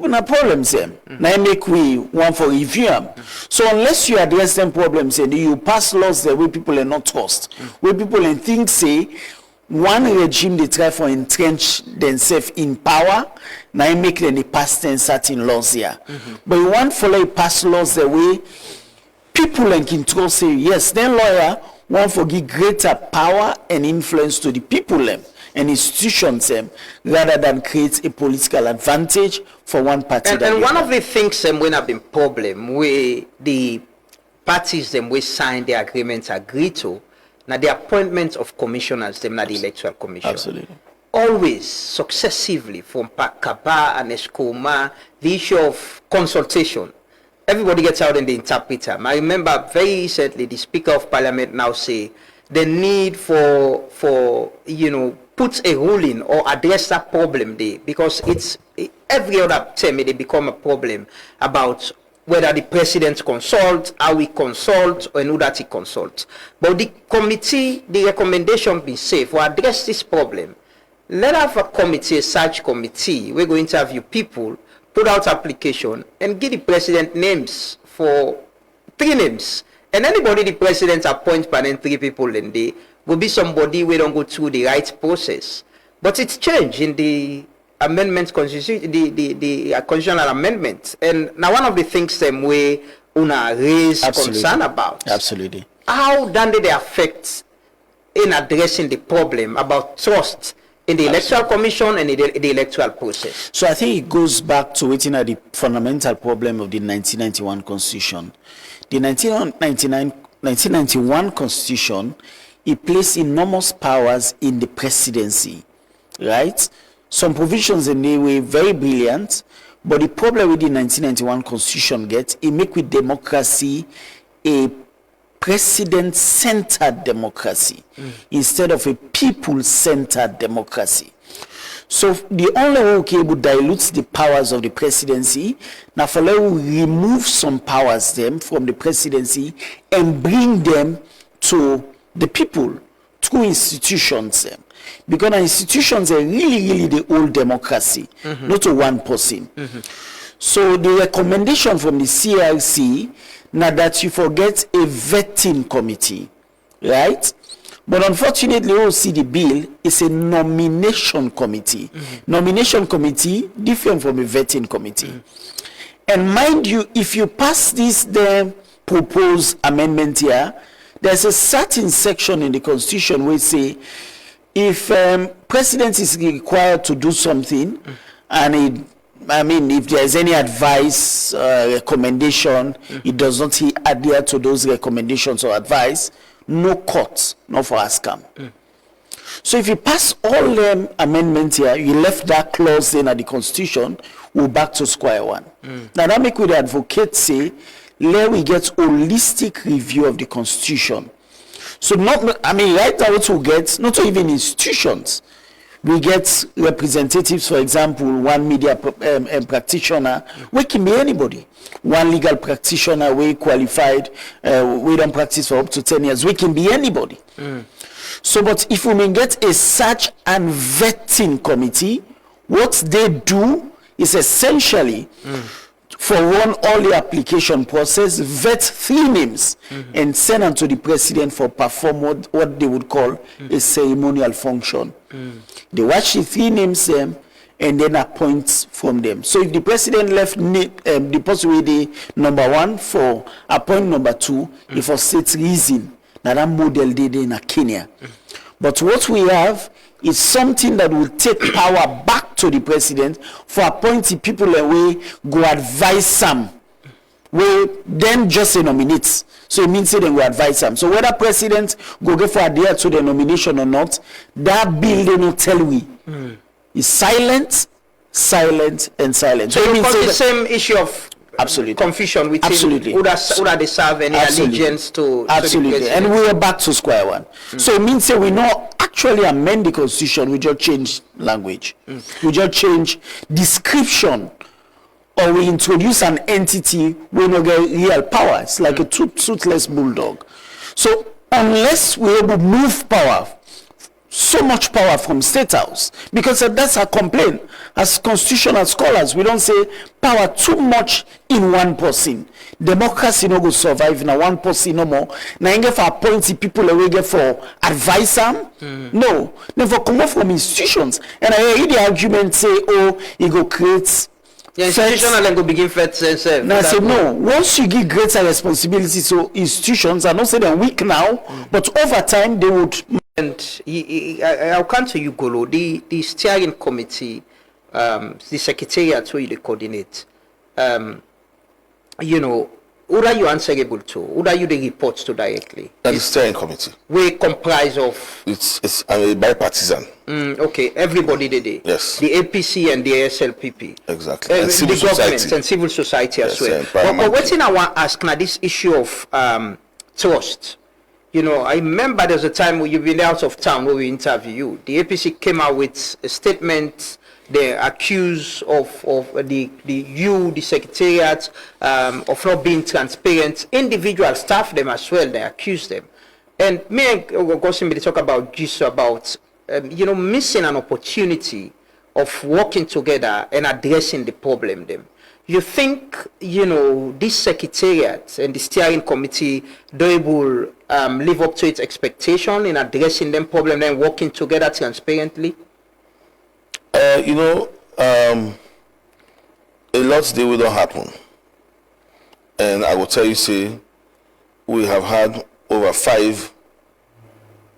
no problems now make we want for review them. So unless you address them problems and you pass laws that where people are not trust, where people and think say one regime they try for entrench themselves in power, now make them pass certain laws here. But you want follow pass laws the way people in control say yes, then lawyer want to give greater power and influence to the people them and institutions them rather than create a political advantage for one party. And one of the things when have been problem where the parties them we sign the agreements agree to now the appointment of commissioners them not the electoral commission. Absolutely. Always successively from Kaba and Escoma, the issue of consultation. Everybody gets out in the interpreter. I remember very recently the Speaker of Parliament now say the need for put a ruling or address that problem there, because it's every other time they become a problem about whether the president consult, how we consult, or who that he consult. But the committee, the recommendation be safe for address this problem. Let have a committee, a search committee. We're going to interview people, put out application, and give the president names for 3 names. And anybody the president appoints by then 3 people in there will be somebody we don't go through the right process. But it's changed in the amendment constitution, the constitutional amendment. And now one of the things them we una raise concern about. Absolutely. How then did they affect in addressing the problem about trust in the electoral commission and the electoral process? So I think it goes back to the fundamental problem of the 1991 constitution. The 1991 constitution, it placed enormous powers in the presidency, right? Some provisions in the way very brilliant, but the problem with the 1991 constitution it make with democracy a president-centered democracy instead of a people-centered democracy. So the only way we can dilute the powers of the presidency, now for we remove some powers them from the presidency and bring them to the people through institutions them. Because institutions are really the old democracy, not to one person. So the recommendation from the CRC now that you forget a vetting committee, right? But unfortunately, we see the bill is a nomination committee. Nomination committee different from a vetting committee. And mind you, if you pass this proposed amendment here, there's a certain section in the constitution where it say if president is required to do something and if there is any advice, recommendation, it does not adhere to those recommendations or advice, no court, no for ASCAM. So if you pass all them amendments here, you left that clause in at the constitution, we're back to square one. Now that make with the advocate say, let we get holistic review of the constitution. So right now what we get, not even institutions, we get representatives, for example, one media practitioner, we can be anybody. One legal practitioner, we qualified, we don't practice for up to 10 years, we can be anybody. So, but if we may get a search and vetting committee, what they do is essentially for run all the application process, vet 3 names and send them to the president for perform what they would call a ceremonial function. They watch the 3 names and then appoint from them. So if the president left the possibility number 1 for appoint number 2, if for state reason, that model did in Kenya. But what we have is something that will take power back to the president for appointing people away go advise them. We then just say nominates. So it means they go advise them. So whether president go for adhere to the nomination or not, that bill they not tell we. Is silent, and silent. So you got the same issue of absolutely confusion within who they serve any allegiance to absolutely, to and we are back to square one. So it means that we not actually amend the constitution, we just change language, we just change description, or we introduce an entity we no get real power. It's like a toothless bulldog. So unless we able to move power so much power from State House, because that's our complaint as constitutional scholars. We don't say power too much in one person. Democracy no go survive na one person no more. Na inge for appointing people away get for advisor. No, never come off from institutions. And I hear the argument say, oh, you go create. Yeah, institutional and go begin first. Now I say no. Once you give greater responsibility to institutions, I don't say they're weak now, but over time they would. And I'll come to you, Golo. The steering committee, the secretariat who you coordinate. You know, who are you answerable to? Who are you the reports to directly? The steering committee. We comprise of. It's bipartisan. Okay, everybody did it. Yes. The APC and the ASLPP. Exactly. And civil the government society. and civil society as Yes, well. But what I want to ask now, this issue of trust. You know, I remember there was a time when you've been out of town where we interviewed you. The APC came out with a statement. They accuse of the secretariat of not being transparent. Individual staff them as well. They accuse them. And me and Gosim talk about just about you know, missing an opportunity of working together and addressing the problem. Them. You think, you know, this secretariat and the steering committee, they will live up to its expectation in addressing them problem and working together transparently? You know, a lot still will not happen. And I will tell you, say, we have had over 5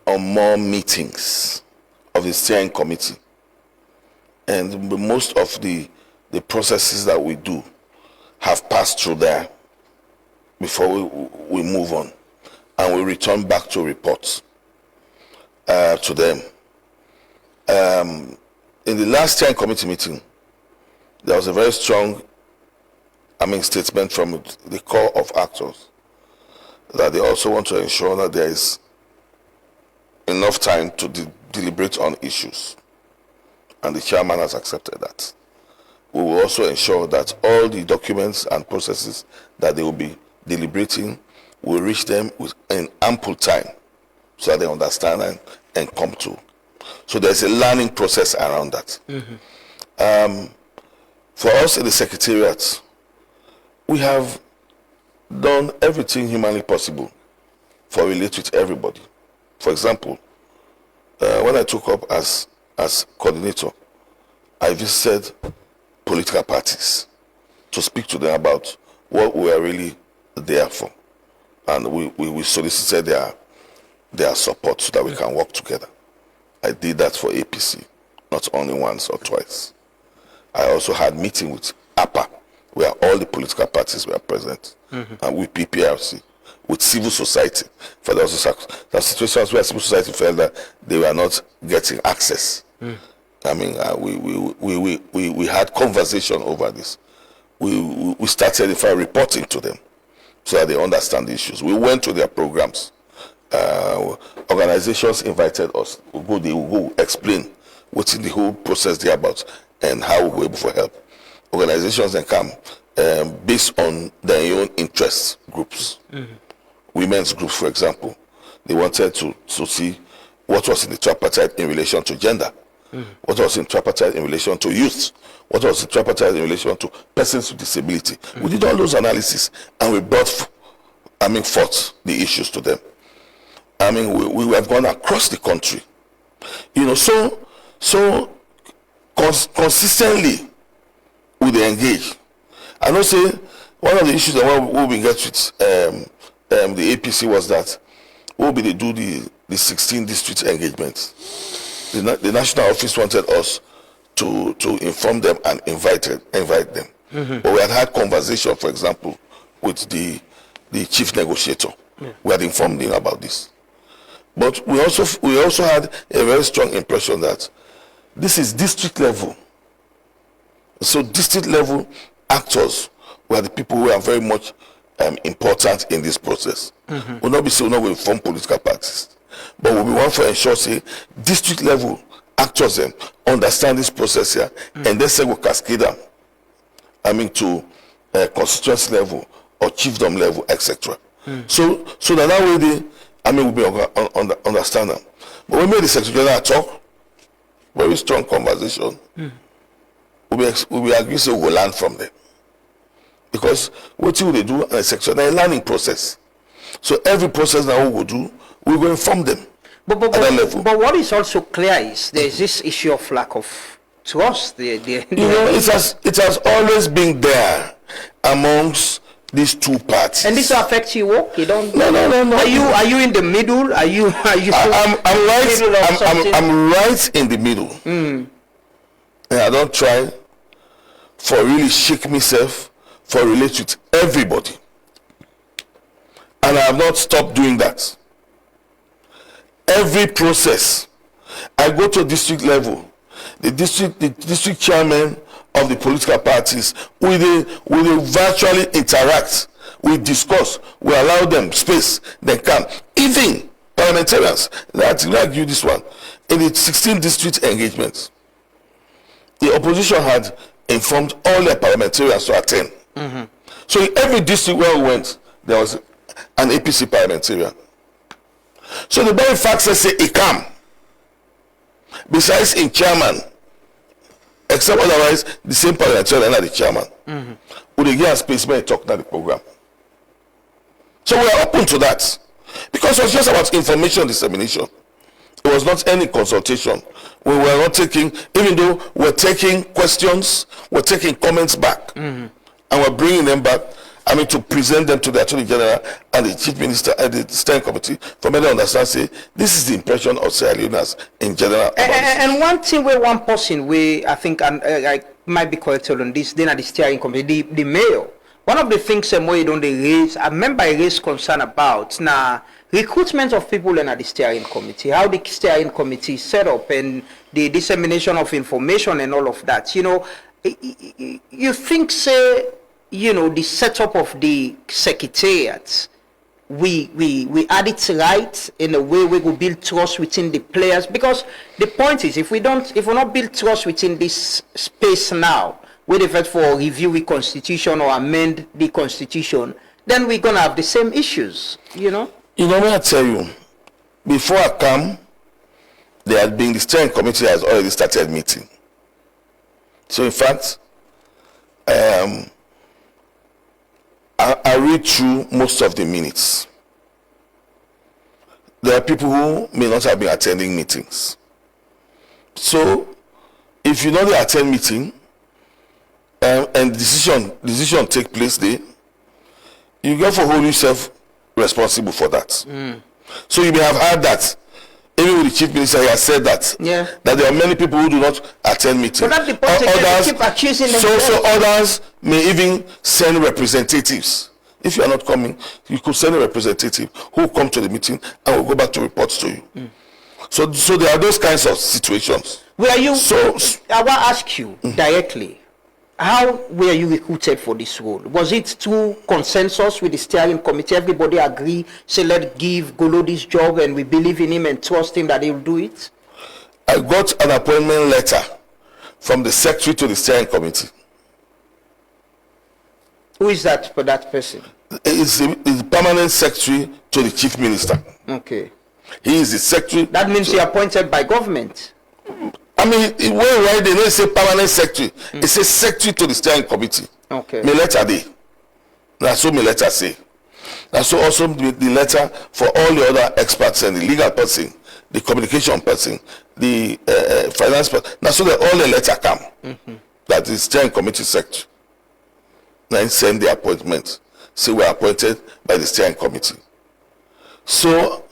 or more meetings of the steering committee. And most of the processes that we do have passed through there before we move on. And we return back to reports to them. In the last steering committee meeting, there was a very strong, statement from the core of actors that they also want to ensure that there is enough time to deliberate on issues. And the chairman has accepted that. We will also ensure that all the documents and processes that they will be deliberating will reach them in ample time so that they understand and come to. So there's a learning process around that. For us in the secretariat, we have done everything humanly possible for relate with everybody. For example, when I took up as coordinator, I visited political parties to speak to them about what we are really there for. And we solicited their support so that we can work together. I did that for APC, not only once or twice. I also had meeting with APA, where all the political parties were present, and with PPRC, with civil society. For there was situations where civil society felt that they were not getting access. We had conversation over this. We started reporting to them so that they understand the issues. We went to their programs. Organizations invited us. They will go explain what's in the whole process there about and how we're able to help. Organizations then come based on their own interest groups. Women's groups, for example, they wanted to see what was in the tripartite in relation to gender, what was in tripartite in relation to youth, what was in tripartite in relation to persons with disability. We did all those analysis and we brought forth the issues to them. We have gone across the country, so consistently we engage. I know say one of the issues that we'll be get with the APC was that we'll be do the 16 district engagements. The national office wanted us to inform them and invite them. But we had conversation, for example, with the chief negotiator. We had informed him about this. But we also had a very strong impression that this is district level. So district level actors were the people who are very much important in this process. Will not be so not will form political parties, but we want to ensure say district level actors understand this process here, and then say we cascade them. To constituency level or chiefdom level, etc. So that way I mean, we understand them. But we made the Secretary General talk, very strong conversation. We agree so we'll learn from them. Because what they do in a section, a learning process. So every process that we will do, we will inform them but, at that level. But what is also clear is there is this issue of lack of trust. It has always been there amongst these two parties. And this affects you work? You don't? No. Are you in the middle? I'm right in the middle. And I don't try for really shake myself for relate with everybody. And I have not stopped doing that. Every process, I go to district level, the district chairman of the political parties, we virtually interact, we discuss, we allow them space, they come. Even parliamentarians, like you this one, in the 16 district engagements, the opposition had informed all their parliamentarians to attend. So in every district where we went, there was an APC parliamentarian. So the very fact says he come. Besides in chairman, except otherwise, the same parliamentarian and the chairman. Would they give a space when they talk about the program? So we are open to that. Because it was just about information dissemination. It was not any consultation. We were not taking, even though we're taking questions, we're taking comments back. And we're bringing them back, to present them to the Attorney General and the Chief Minister and the Steering Committee for me to understand, say, this is the impression of Sierra Leoneans in general. And one thing where one person, I think, and I might be corrected on this, then at the Steering Committee, the mayor, one of the things where don't they raise, I remember I raised concern about now recruitment of people in the Steering Committee, how the Steering Committee is set up and the dissemination of information and all of that. You think, say, the setup of the secretariat, we add it right in a way we will build trust within the players, because the point is, if we not build trust within this space now, we effort for review the constitution or amend the constitution, then we're gonna have the same issues. May I tell you, before I come, the steering committee has already started meeting. So in fact, I read through most of the minutes. There are people who may not have been attending meetings. So, if you know they attend meeting and decision take place there, you get for hold yourself responsible for that. So you may have heard that. Even with the Chief Minister, he has said that. That there are many people who do not attend meetings. But that's the point. Others keep accusing them. So others may even send representatives. If you are not coming, you could send a representative who will come to the meeting and will go back to report to you. So there are those kinds of situations. I want to ask you directly, how were you recruited for this role? Was it through consensus with the steering committee? Everybody agree, say let's give Golo this job and we believe in him and trust him that he will do it? I got an appointment letter from the secretary to the steering committee. Who is that for that person? It's the permanent secretary to the chief minister. Okay. He is the secretary. That means you're appointed by government. Why they don't say permanent secretary? It says secretary to the steering committee. Okay. My letter day. That's what my letter say. That's also the letter for all the other experts and the legal person, the communication person, the finance person. That's what all the letter come. That is steering committee secretary. Then send the appointment. Say we're appointed by the steering committee. So,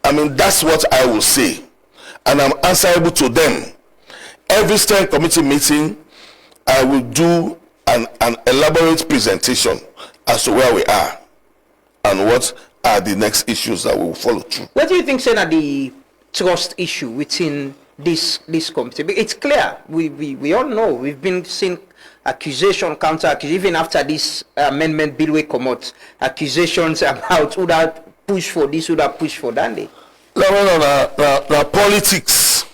that's what I will say. And I'm answerable to them. Every steering committee meeting, I will do an elaborate presentation as to where we are and what are the next issues that we will follow through. What do you think, Senator, the trust issue within this committee? It's clear. We all know. We've been seeing accusation, counter accusation, even after this amendment bill will come out, accusations about who that push for this, who that push for that. Now, politics.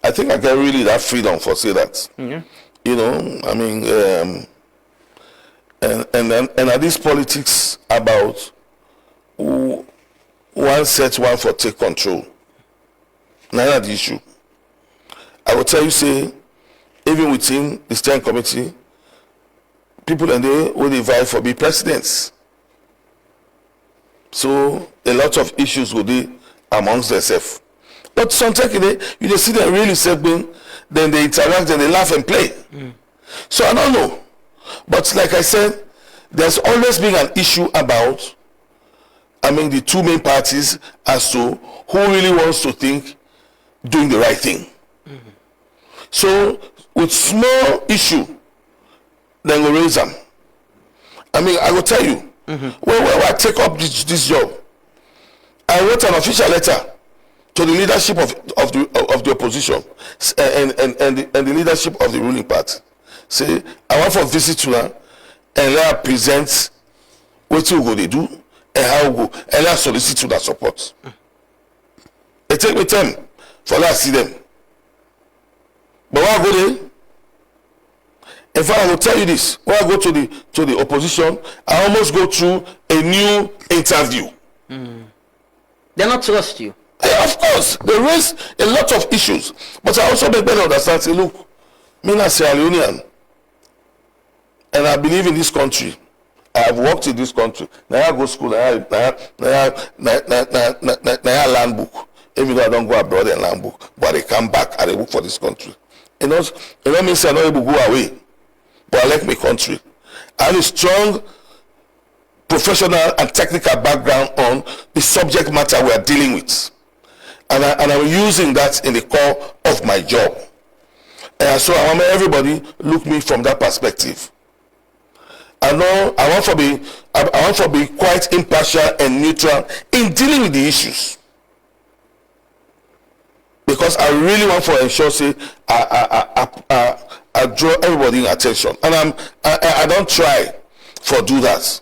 I think I get really that freedom for say that. And at this politics about one set, one for take control. Now the issue. I will tell you, say, even within the steering committee, people and they will vie for be presidents. So a lot of issues will be amongst themselves. But sometimes you just see them really serving, then they interact and they laugh and play. So I don't know. But like I said, there's always been an issue about, the two main parties as to who really wants to think doing the right thing. So with small issue, then we raise them. I will tell you, when I take up this job, I wrote an official letter to the leadership of the opposition and the leadership of the ruling party. Say, I want for visit to her and let her present what you go they do and how we go and let her solicit to that support. They take me time for let her see them. But when I go there, in fact, I will tell you this: when I go to the opposition, I almost go through a new interview. They not trust you. Yeah, of course, they raise a lot of issues, but I also make them understand. Say, look, me a Sierra Leonean, and I believe in this country. I have worked in this country. Now I go to school. Now I land book. Even though I don't go abroad and land book, but I come back and I work for this country. It don't mean I'm not able to go away, but I like my country. I have a strong professional and technical background on the subject matter we are dealing with, and I'm using that in the core of my job. So I want everybody look me from that perspective. I want to be quite impartial and neutral in dealing with the issues, because I really want to ensure say I draw everybody's attention, and I don't try for do that.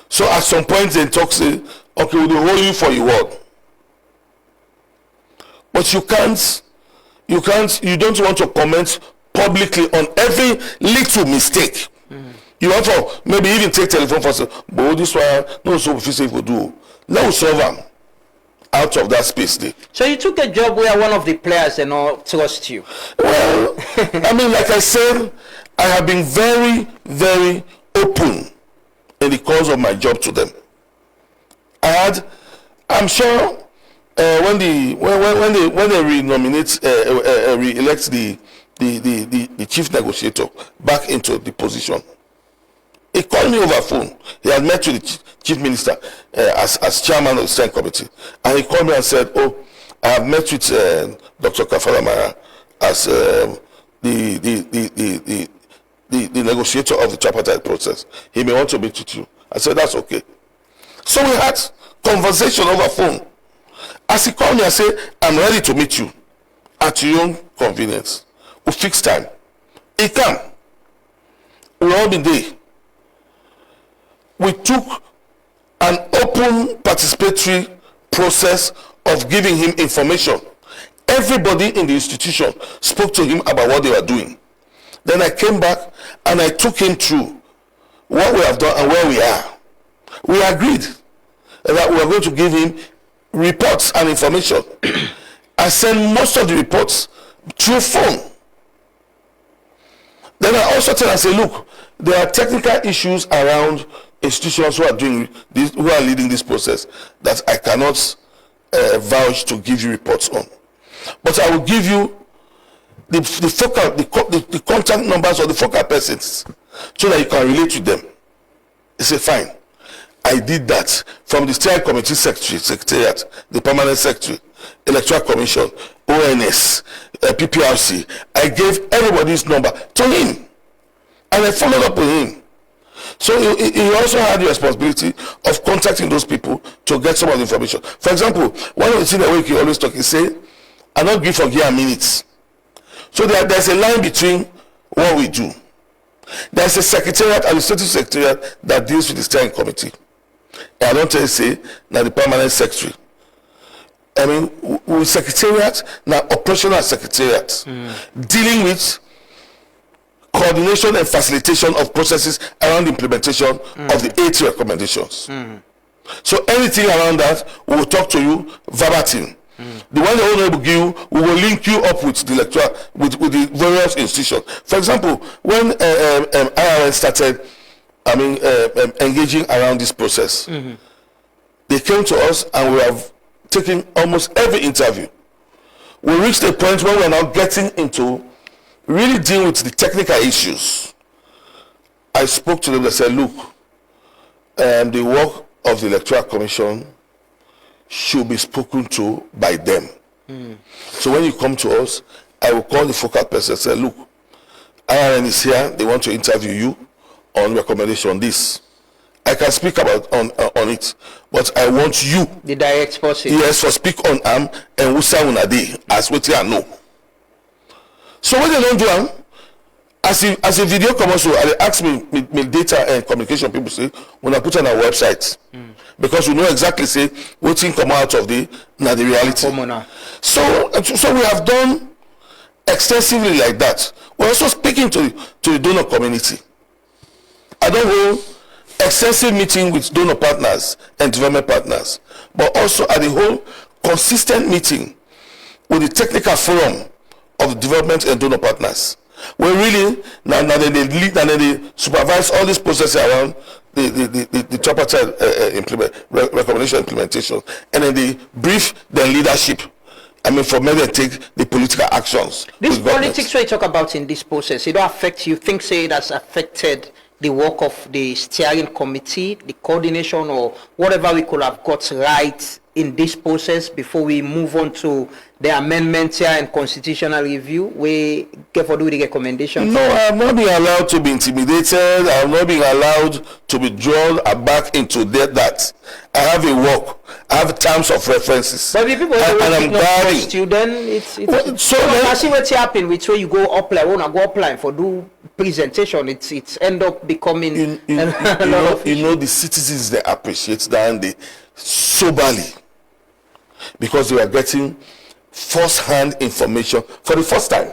So at some point they talk say, okay, we'll hold you for your word, but you don't want to comment publicly on every little mistake. You want to maybe even take telephone for say, but this one no so if we do, let us solve them out of that space there. So you took a job where one of the players and all trust you. Well, like I said, I have been very, very open in the course of my job to them. I'm sure when they re-elect the chief negotiator back into the position, he called me over phone. He had met with the chief minister as chairman of the steering committee, and he called me and said, "Oh, I have met with Dr. Kafalamara as the negotiator of the tripartite process. He may want to meet with you." I said, "That's okay." So we had conversation over phone. As he called me, I said, "I'm ready to meet you at your own convenience. We fix time." He came. We all been there. We took an open participatory process of giving him information. Everybody in the institution spoke to him about what they were doing. Then I came back and I took him through what we have done and where we are. We agreed that we are going to give him reports and information. I sent most of the reports through phone. Then I also tell and say, look, there are technical issues around institutions who are doing this, who are leading this process, that I cannot vouch to give you reports on. But I will give you the contact numbers of the focal persons so that you can relate to them. He said, fine. I did that from the steering committee secretariat, the permanent secretary, electoral commission, ONS, PPRC. I gave everybody's number to him, and I followed up with him. So he also had the responsibility of contacting those people to get some of the information. For example, one of the things that we always talk is say, I don't give for gear minutes. So there's a line between what we do. There's a secretariat, administrative secretariat, that deals with the steering committee. And I don't tell you say, now the permanent secretary. I mean, with secretariat, now operational secretariat, dealing with coordination and facilitation of processes around the implementation of the 8 recommendations. So anything around that, we will talk to you verbatim. The one the owner will give you, we will link you up with the lecturer, with the various institutions. For example, when IRN started, engaging around this process, they came to us and we have taken almost every interview. We reached a point where we're now getting into really dealing with the technical issues. I spoke to them and said, look, the work of the electoral commission should be spoken to by them. So when you come to us, I will call the focal person and say, look, IRN is here, they want to interview you on recommendation on this. I can speak about on it, but I want you, the direct person, yes, for speak on and Wusa Unade as what you know. So when they don't do as a video commercial, they ask me data and communication people say when I put on our website, because we know exactly say what thing come out of the reality. So we have done extensively like that. We're also speaking to the donor community. I don't hold extensive meeting with donor partners and development partners, but also at the whole consistent meeting with the technical forum of the development and donor partners. Where really now they lead and then they supervise all this process around the tripartite recommendation implementation, and then they brief their leadership. For me to take the political actions. This politics we talk about in this process, it don't affect you. Think say it has affected the work of the steering committee, the coordination, or whatever we could have got right in this process before we move on to the amendments here and constitutional review. We get for do the recommendation. No, I have not been allowed to be intimidated. I have not been allowed to be drawn back into that. I have a work. I have terms of references. But the people and I'm guarding. Student, it's well, so I see what's happening with where you go apply, wanna go apply for do presentation. It's end up becoming you know the citizens, they appreciate that, and they soberly, because they are getting first-hand information for the first time.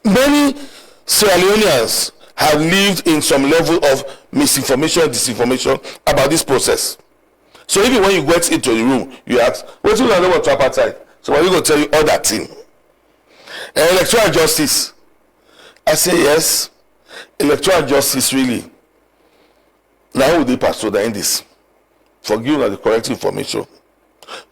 Many Sierra Leoneans have lived in some level of misinformation, disinformation about this process. So even when you get into the room, you ask, what do you know about tripartite? So I'm going to tell you all that thing. Electoral justice. I say yes. Electoral justice really. Now they pass to the end this. For giving the correct information.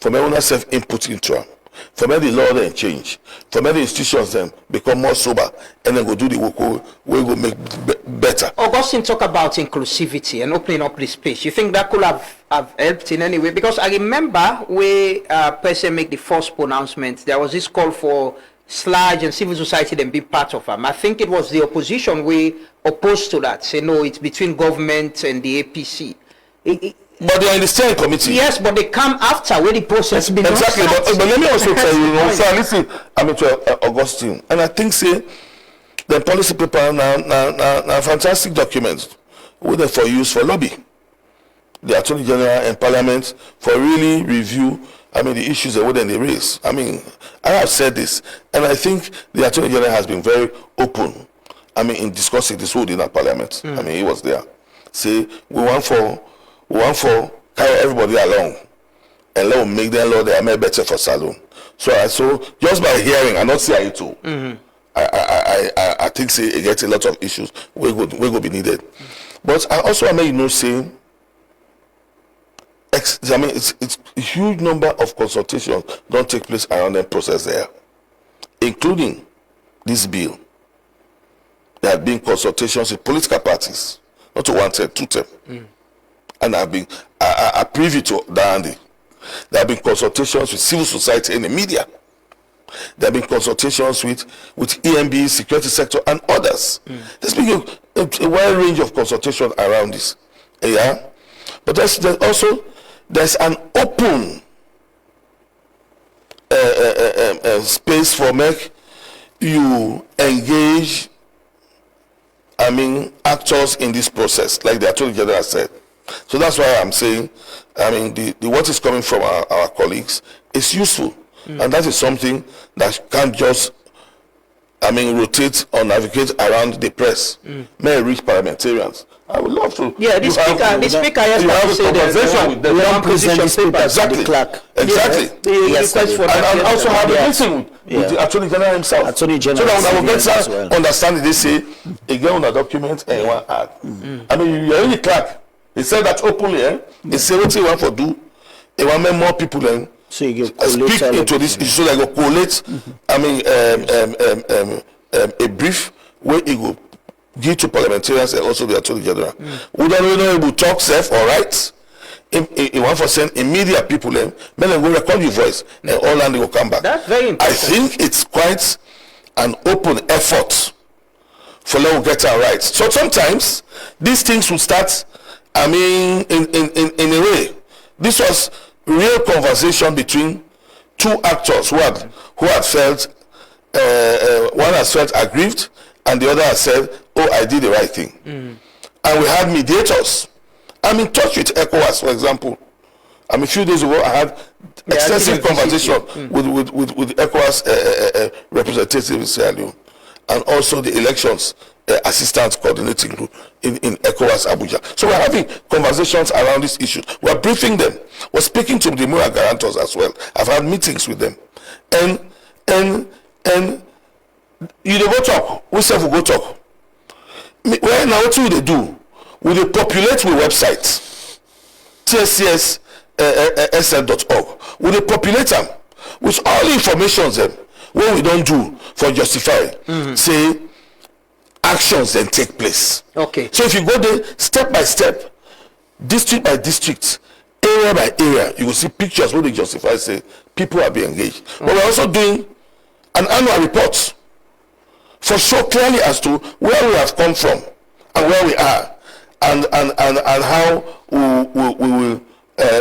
For me, when self-input into them. For me, the law then change. For me, the institutions then become more sober, and then go do the work we go make better. Augustine talk about inclusivity and opening up the space. You think that could have helped in any way? Because I remember where President make the first pronouncement, there was this call for SLAG and civil society then be part of them. I think it was the opposition we opposed to that. Say no, it's between government and the APC. But they are in the steering committee. Yes, but they come after where the process been. Exactly, but let me also tell you, so listen, to Augustine, and I think say the policy paper now fantastic documents with them for use for lobby. The Attorney General and Parliament for really review. The issues that they raise. I have said this, and I think the Attorney General has been very open. In discussing this whole in our Parliament. He was there. Say we want for carry everybody along and let them make them law they are made better for Salone. So just by hearing and not see it too, I think say it gets a lot of issues we go be needed. But I also say it's a huge number of consultations don't take place around the process there, including this bill. There have been consultations with political parties, not to one term, two term. And I've been privy to that. There have been consultations with civil society and the media. There have been consultations with EMB, security sector, and others. There's been a wide range of consultation around this. Yeah, but there's an open space for make you engage. Actors in this process, like the Attorney General said. So that's why I'm saying, the what is coming from our colleagues is useful, and that is something that can't just rotate or navigate around the press, may reach parliamentarians. I would love to. Yeah, the speaker has to have a conversation with them. We don't present this paper Exactly. to the clerk. Exactly. And also have a meeting with the Attorney General himself. Attorney General. So that we will better well. understand it. They say, again on the document and one act. I mean, you're only clerk. He said that openly. He said what he want to do. He want more people then. So you speak into this issue so that you collate. A brief where he will give to parliamentarians and also the Attorney General. We don't know able to talk self or right. He want for send immediate people then go record your voice and all and they will come back. That's very important. I think it's quite an open effort for them to get our rights. So sometimes these things will start. In a way, this was real conversation between two actors who had felt one has felt aggrieved and the other has said, oh, I did the right thing. And we had mediators. I'm in touch with ECOWAS, for example. A few days ago I had extensive conversation with ECOWAS representatives in Sierra Leone, and also the elections assistant coordinating group in ECOWAS Abuja. So we're having conversations around these issues. We're briefing them. We're speaking to the moral guarantors as well. I've had meetings with them. And you go talk. We say we go talk. Well, now what will they do? Will they populate with websites? tscsl.org. Will they populate them with all the information them? What we don't do for justify, say, actions then take place. Okay. So if you go there step by step, district by district, area by area, you will see pictures where they justify, say, people are being engaged. But we're also doing an annual report for sure clearly as to where we have come from and where we are, and how we will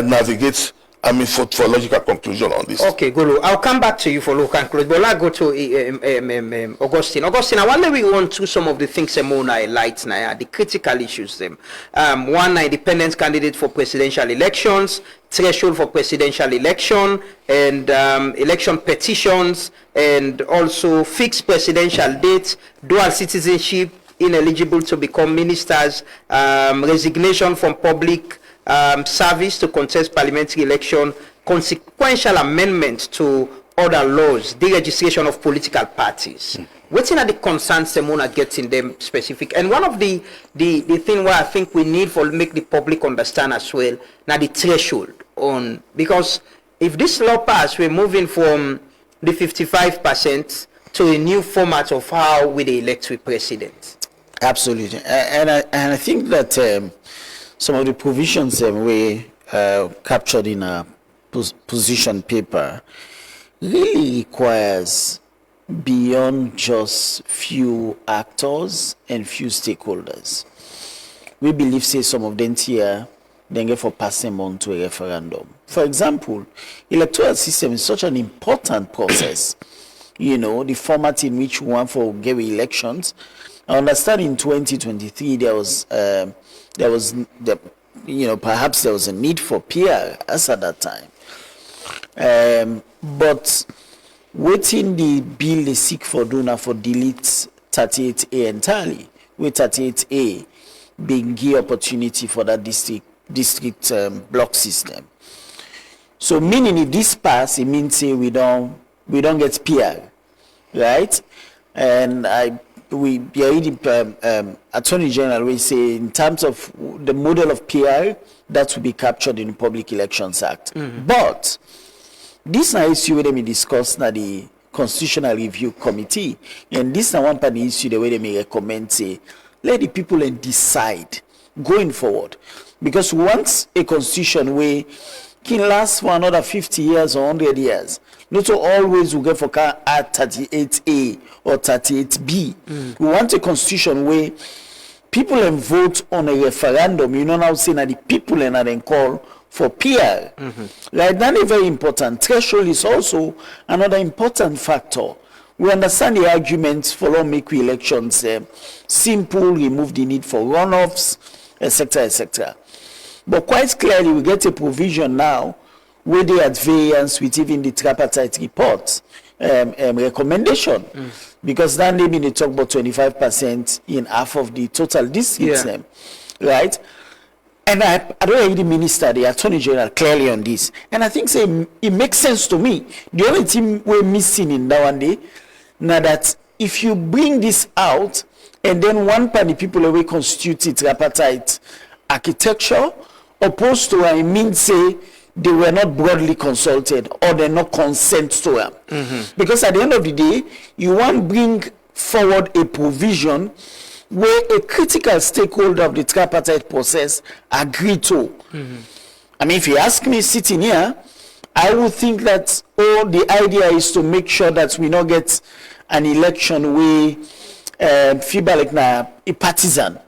navigate for logical conclusion on this. Okay, Guru, I'll come back to you for local conclusion, but let's go to Augustine. Augustine, I wonder we want to some of the things Mona highlights now, the critical issues them. One, independent candidate for presidential elections, threshold for presidential election, and election petitions, and also fixed presidential dates, dual citizenship, ineligible to become ministers, resignation from public service to contest parliamentary election, consequential amendments to other laws, deregistration of political parties. What are the concerns Semona gets in them specific? And one of the thing where I think we need for make the public understand as well, now the threshold on, because if this law pass, we're moving from the 55% to a new format of how we elect a president. Absolutely, and I think that some of the provisions we captured in a position paper really requires beyond just few actors and few stakeholders. We believe, say, some of them here, then get for passing on to a referendum. For example, electoral system is such an important process. You know, the format in which we want for get elections. I understand in 2023 perhaps there was a need for PR as at that time. But waiting the bill they seek for donor for delete 38A entirely, with 38A being give opportunity for that district block system. So meaning if this pass, it means say we don't get PR, right? And we the Attorney General will say in terms of the model of PR that will be captured in the Public Elections Act. But this is an issue where we discuss na the Constitutional Review Committee, and this is one part of the issue the way they may recommend say let the people decide going forward, because once a constitution where can last for another 50 years or 100 years. Not always we get for add 38A or 38B. We want a constitution where people can vote on a referendum. You know now saying that the people and then call for PR. Like that is very important. Threshold is also another important factor. We understand the arguments for long make elections simple, remove the need for runoffs, etc., etc. But quite clearly, we get a provision now where they at variance with even the tripartite report. recommendation. Because then they talk about 25% in half of the total districts, right? And I don't hear the minister, the attorney general, clearly on this. And I think it makes sense to me. The only thing we're missing in that one day, now that if you bring this out, and then one part of the people will constitute it tripartite architecture, opposed to, I mean, say, they were not broadly consulted or they not consent to them. Because at the end of the day, you want to bring forward a provision where a critical stakeholder of the tripartite process agree to. I mean, if you ask me sitting here, I would think that the idea is to make sure that we not get an election where feel like a partisan.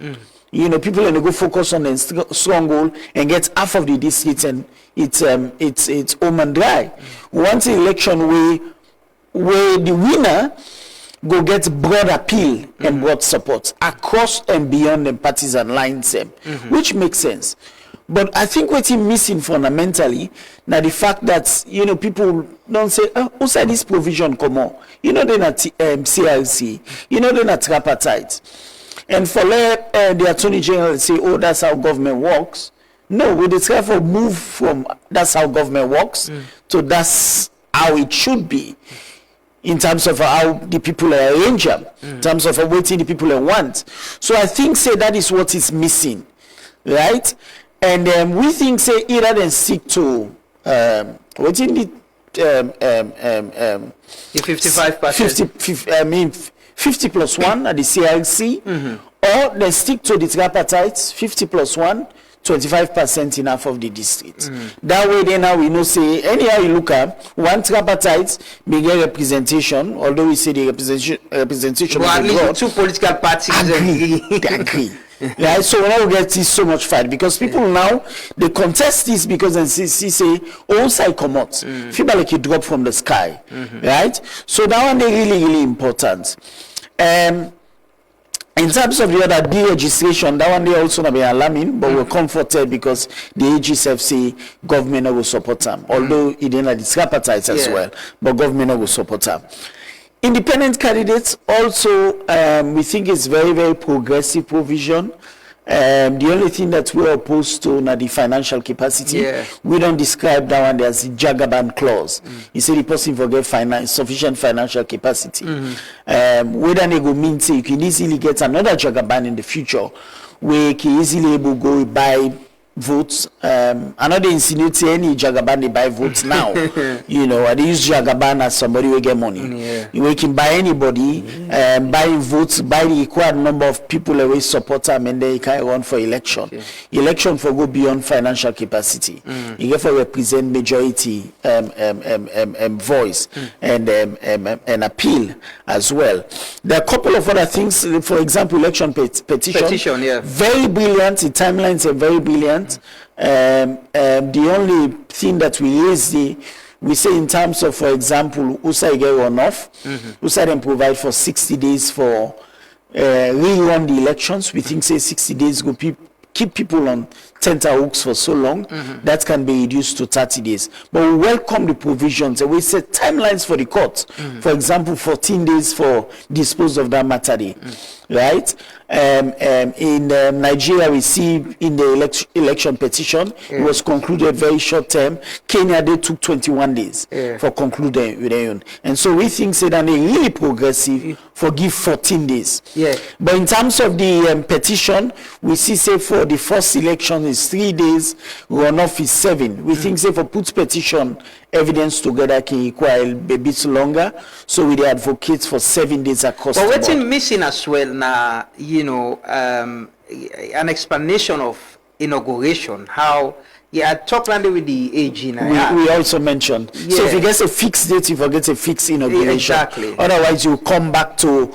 You know, people go focus on the stronghold and get half of the districts and it's home and dry. We want an election where the winner go get broad appeal and broad support across and beyond the partisan lines, which makes sense. But I think what's missing fundamentally now the fact that, you know, people don't say, who said this provision come on? You know, they're not CLC, you know, they're not tripartite. And for the Attorney General say, that's how government works. No, we therefore move from that's how government works to that's how it should be. In terms of how the people are arranged, in terms of what the people want. So I think that is what is missing, right? And we think either then stick to what's in the 55%. 50 plus 1 at the CLC, or they stick to the tripartites, 50 plus 1, 25% in half of the district. That way, then now we know, anyhow you look at one tripartite may get representation, although we say the representation well, at least two political parties agree. Right, so now we get this so much fight because people now they contest this because they say side come out, feel like you drop from the sky, right? So that one is really, really important. In terms of the other deregistration, that one they also not be alarming, but we're comforted because the AGSF say government will support them, although it didn't have the tripartite as well, but government will support them. Independent candidates also, we think it's very, very progressive provision. The only thing that we're opposed to now the financial capacity. We don't describe that one as the Jagaban clause. You say the person forget sufficient financial capacity. Whether they go mean say you can easily get another Jagaban in the future where you can easily able go buy votes. I know they insinuate any Jagaban they buy votes now. You know, they use Jagaban as somebody will get money. You can buy anybody, buy votes, buy the required number of people that will support them, and then you can run for election. Election for go beyond financial capacity. You get for represent majority voice and appeal as well. There are a couple of other things. For example, election petition. Very brilliant. The timelines are very brilliant. The only thing that we say in terms of, for example, USA get run off, USA then provide for 60 days for rerun the elections. We think 60 days go keep people on tenterhooks for so long, that can be reduced to 30 days. But we welcome the provisions and we set timelines for the court. For example, 14 days for dispose of that matter day, right? In Nigeria, we see in the election petition, it was concluded very short term. Kenya, they took 21 days for concluding with them. And so we think that they really progressive for give 14 days. But in terms of the petition, we see for the first election is 3 days, runoff is 7. We think for put petition evidence together can require a bit longer, so we advocate for 7 days across the board. But what's missing as well now, you know, an explanation of inauguration, how I talked with the AG now. We also mentioned. So if you get a fixed date, you forget a fixed inauguration. Exactly. Otherwise, you come back to,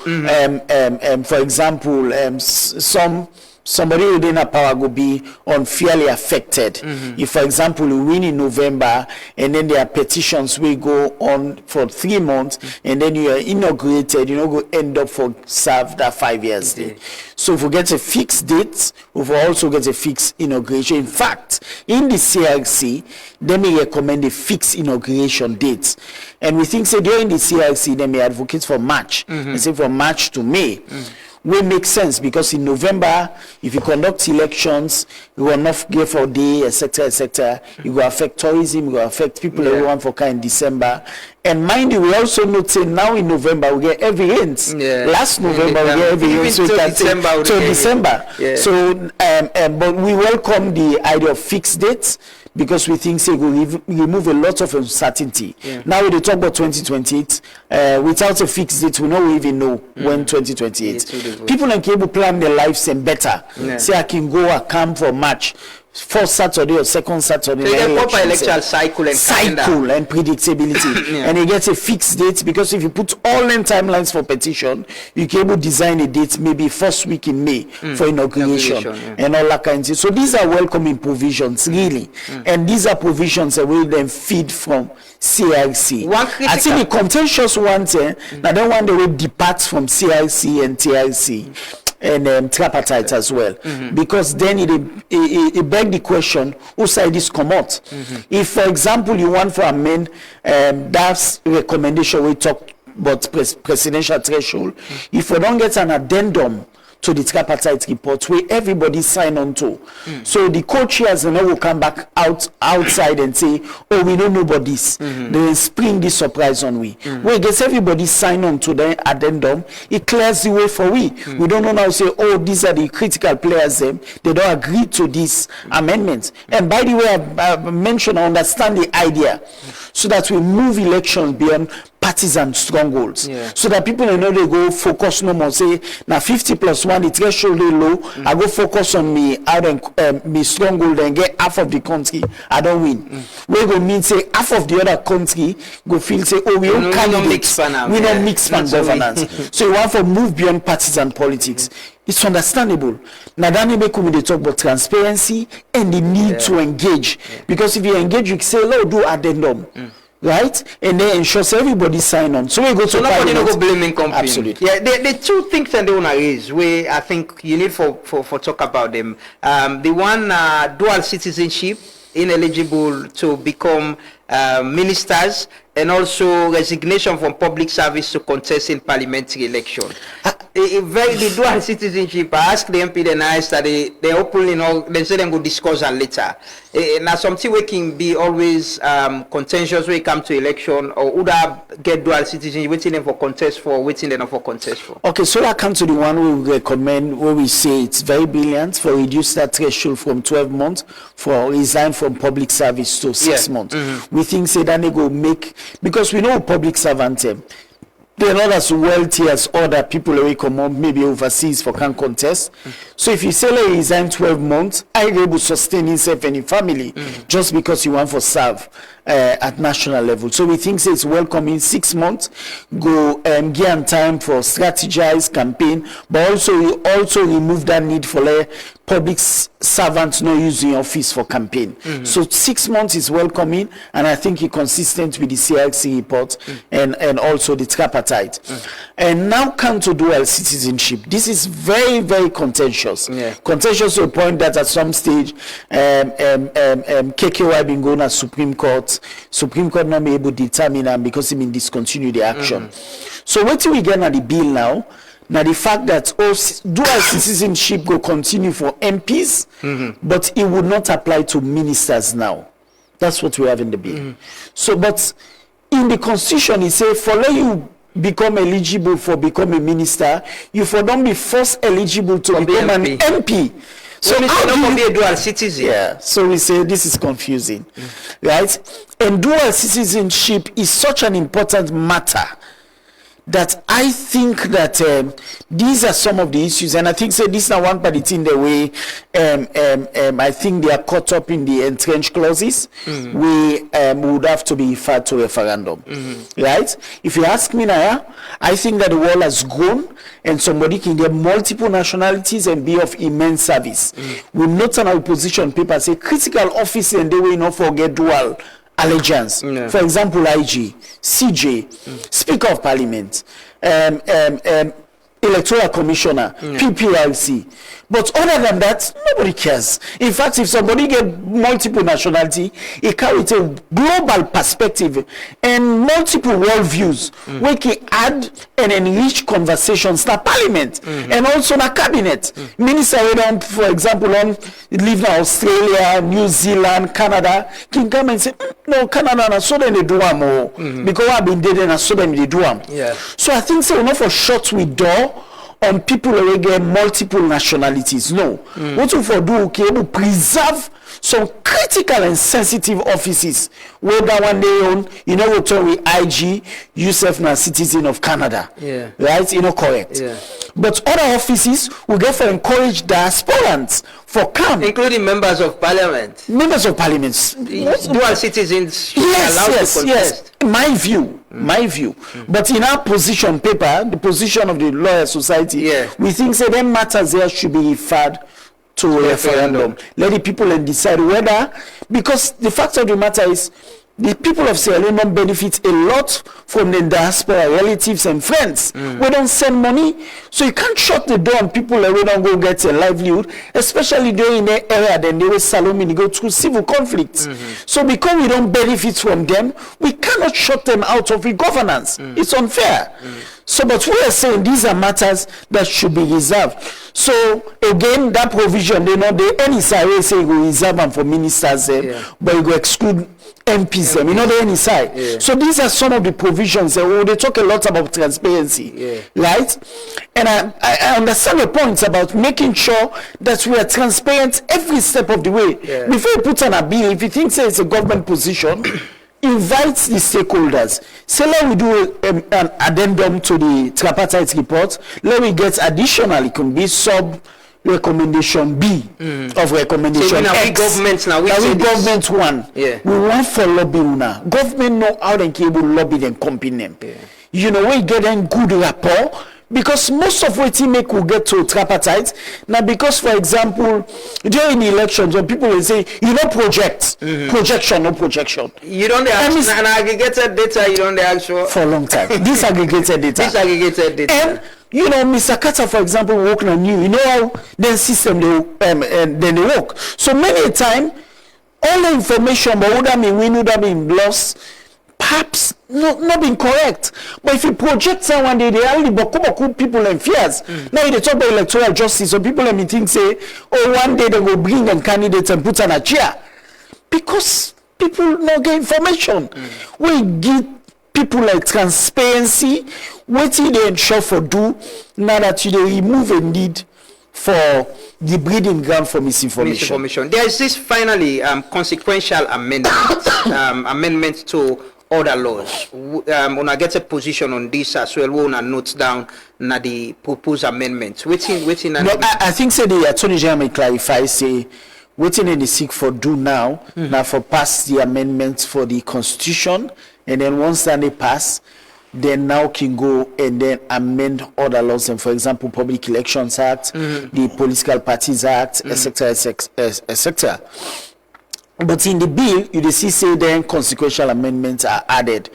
for example, some somebody within a power will be unfairly affected. If, for example, you win in November and then there are petitions will go on for 3 months and then you are inaugurated, you know, go end up for serve that 5 years day. So if we get a fixed date, we will also get a fixed inauguration. In fact, in the CRC, they may recommend a fixed inauguration date. And we think, say, during the CRC, they may advocate for March. They say from March to May. Will make sense because in November, if you conduct elections, you will not give for day, etc., etc. It will affect tourism, it will affect people, everyone for in December. And mind you, we also note now in November we get every ends. Last November we get every ends, so December. So, but we welcome the idea of fixed dates because we think say we remove a lot of uncertainty. Now we talk about 2028 without a fixed date, we don't even know when 2028. People can able plan their lives and better. Say I can go a camp for March. First Saturday or second Saturday. So you proper electoral cycle and predictability. And you get a fixed date because if you put all in timelines for petition, you can able design a date maybe first week in May for inauguration and all that kind of thing. So these are welcoming provisions, really. And these are provisions that will then feed from CRC. I think the contentious ones, now then one they will depart from CRC and TRC. And tripartite as well, because then it beg the question, whose side is come out? If, for example, you want for amend that's recommendation we talk about presidential threshold, if we don't get an addendum to the tripartite report where everybody sign on to, so the co-chairs will come back outside and say, oh, we don't know about this. They spring this surprise on we. Well, gets everybody sign on to the addendum, it clears the way for we. We don't know now say, oh, these are the critical players, they don't agree to this amendment. And by the way, I mentioned, I understand the idea, so that we move elections beyond partisan strongholds, so that people know they go focus no more. Say now 50+1, the threshold is low. I go focus on me out and me stronghold and get half of the country. I don't win. We go mean say half of the other country go feel say, oh, we don't candidates, we don't mix fan governance. So you want to move beyond partisan politics. It's understandable. Now, then they talk about transparency and the need to engage, because if you engage, you say, "Oh, do addendum." Right, and then ensures everybody sign on. So we go to nobody no go blaming company. Absolutely. Yeah, the two things that they wanna raise, where I think you need for talk about them. The one dual citizenship, ineligible to become ministers, and also resignation from public service to contest in parliamentary election. The dual citizenship, I asked the MP the nice that they openly know, they say they go discuss that later. Now something we can be always contentious when it comes to election, or would I get dual citizenship, waiting them for contest for, waiting them for contest for. Okay, so I come to the one we recommend where we say it's very brilliant for reduce that threshold from 12 months for resign from public service to 6 months. We think say that they go make, because we know public servant they're not as wealthy as other people who come up maybe overseas for can contest. So if you say like resign 12 months, I able to sustain himself and his family just because you want for serve at national level. So we think it's welcome in 6 months, go give time for strategize campaign, but also remove that need for public servants not using office for campaign. So 6 months is welcoming, and I think it's consistent with the CRC report and also the tripartite. And now come to dual citizenship. This is very, very contentious. Contentious to a point that at some stage KKY been going to Supreme Court. Supreme Court not be able to determine them because he been discontinue the action. So what do we get at the bill now? Now the fact that dual citizenship will continue for MPs, but it would not apply to ministers now. That's what we have in the bill. So, but in the constitution, it says for let you become eligible for become a minister, you for don't be first eligible to become an MP. So how do you be a dual citizen? Yeah, so we say this is confusing, right? And dual citizenship is such an important matter that I think that these are some of the issues, and I think this is not one part in the way I think they are caught up in the entrenched clauses. We would have to be referred to referendum, right? If you ask me now, I think that the world has grown and somebody can get multiple nationalities and be of immense service. We note on our position paper say critical office and they will not forget dual allegiance. For example, IG, CJ, Speaker of Parliament, Electoral Commissioner, PPRC. But other than that, nobody cares. In fact, if somebody get multiple nationality, it carries a global perspective and multiple worldviews. We can add and enrich conversations in Parliament and also in a cabinet. Minister, for example, live in Australia, New Zealand, Canada, can come and say, no, Canada, so then they do more. Because I've been there and so then they do them. So I think so, not for short with door on people who get multiple nationalities. No. What we for do, okay, we preserve some critical and sensitive offices. Whether one day on, you know, we talk with IG, Yusuf na citizen of Canada. Right? You know, correct. But other offices we get for encourage diasporans for come. Including members of parliament. Members of parliaments. Dual citizens should be allowed to contest. Yes. My view. But in our position paper, the position of the Lawyer Society, we think say them matters there should be referred to referendum. Let the people decide whether, because the fact of the matter is the people of Sierra Leone benefit a lot from the diaspora relatives and friends. We don't send money, so you can't shut the door on people that we don't go get a livelihood, especially during the area then they will Salome go through civil conflicts. So because we don't benefit from them, we cannot shut them out of the governance. It's unfair. So, but we are saying these are matters that should be reserved. So, again, that provision, they know the NSI say we reserve them for ministers, but you go exclude MPs, you know the NSI. So, these are some of the provisions. They talk a lot about transparency, right? And I understand the points about making sure that we are transparent every step of the way. Before you put on a bill, if you think say it's a government position, invite the stakeholders. Say let we do an addendum to the tripartite report. Let me get additional. It can be sub recommendation B of recommendation so X. Government now. We government one. We want for lobby now. Government know how they can lobby and company them. You know we get them good rapport. Because most of what he make will get to tripartite. Now, because, for example, during the elections, when people will say, you know, projection, no projection. You don't have an aggregated data, you don't have for a long time. Disaggregated data. And, you know, Mr. Carter, for example, working on you know how their system, then they work. So many a time, all the information, but would that mean lost, perhaps not being correct. But if you project someone, they only boku people and fears. Now they talk about electoral justice, so people let me think say, oh, one day they will bring them candidates and put on a chair. Because people not get information. We give people like transparency, what they ensure for do, now that you remove a need for the breeding ground for misinformation. There is this finally consequential amendment to other laws. When I get a position on this as well, we want to note down the proposed amendments. I think say the Attorney General may clarify, say, waiting in the seek for do now, now for pass the amendments for the Constitution, and then once that they pass, then now can go and then amend other laws, and for example, Public Elections Act, the Political Parties Act, etc., etc. But in the bill, you see say then consequential amendments are added.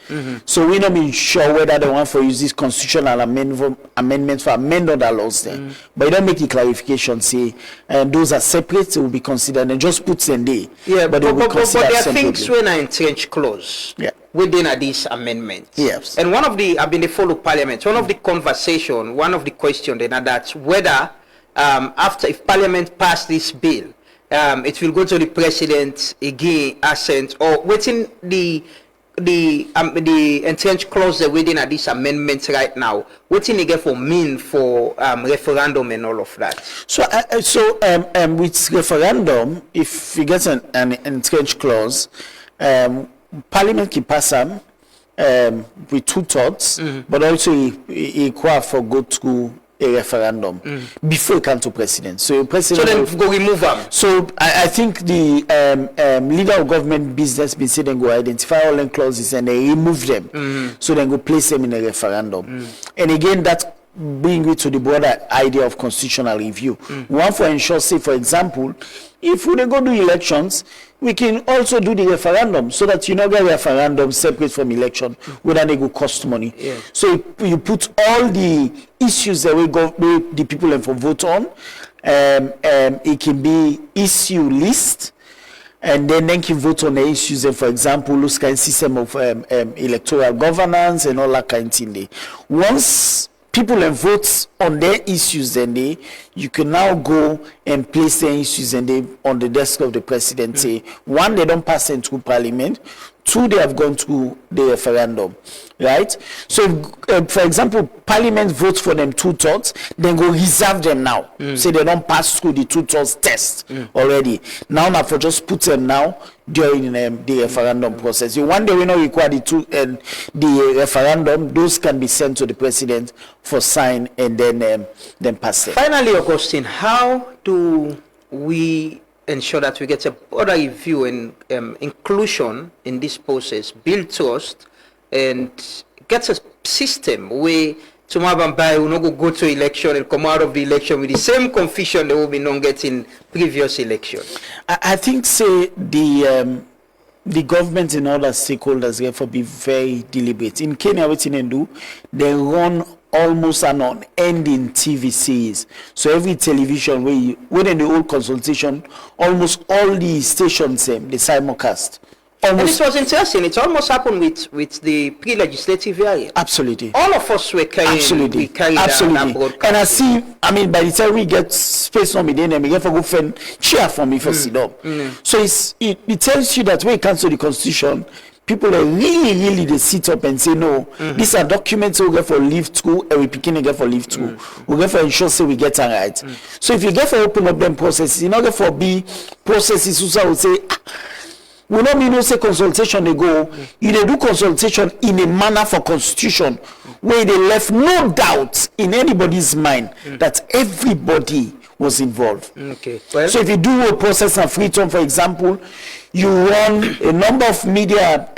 So we're not being sure whether they want for use this constitutional amendments for amend other laws then. But you don't make the clarification say those are separate, it will be considered and just put them there. But there are things when I entrenched clause within this amendment. Yes. And one of the I've been the follow parliament, one of the conversation, one of the questions then that's whether after if parliament passed this bill, it will go to the president again, assent, or within the entrenched clause within this amendment right now. What in again for mean for referendum and all of that? So with referendum, if you get an entrenched clause, Parliament can pass them, with 2/3, but also he require for go through a referendum before he come to president. So president. So then go remove them. So I think the leader of government business been say then go identify all the clauses and they remove them. So then go place them in a referendum. And again, that bring you to the broader idea of constitutional review. One for ensure, say for example, if we go do elections, we can also do the referendum so that you know get referendum separate from election whether they go cost money. So you put all the issues that we go the people have for vote on. It can be issue list, and then can vote on the issues. And for example, look at system of electoral governance and all that kind of thing. Once people and votes on their issues, then you can now go and place their issues and they on the desk of the president. Say one, they don't pass them through parliament. Two, they have gone through the referendum, right? So, for example, parliament votes for them 2/3, then go reserve them now. So they don't pass through the 2/3 test already. Now for just put them now during the referendum process. One day we not require the referendum, those can be sent to the president for sign and then pass it. Finally, Augustine, how do we ensure that we get a broader review and inclusion in this process, build trust, and get a system where tomorrow will not go to election and come out of the election with the same confusion that will be not getting previous election? I think say the government and other stakeholders therefore be very deliberate. In Kenya, what they do, they run almost an unending TV series. So every television within the old consultation, almost all the stations they simulcast. And it was interesting. It almost happened with the pre-legislative area. Absolutely. All of us were carrying. Absolutely. We carried Absolutely. That and I see. I mean, by the time we get space on me, then we get for go friend cheer for me for sit up. So it tells you that when it comes to the constitution, people are really they sit up and say no. These are documents we get for live through, and we begin get for live through. We get for ensure say we get it right. So if you get for open up them processes, you not get for be processes who would say. We don't mean no say consultation they go. You they do consultation in a manner for constitution where they left no doubt in anybody's mind that everybody was involved. Okay. Well, so if you do a process of freedom, for example, you run a number of media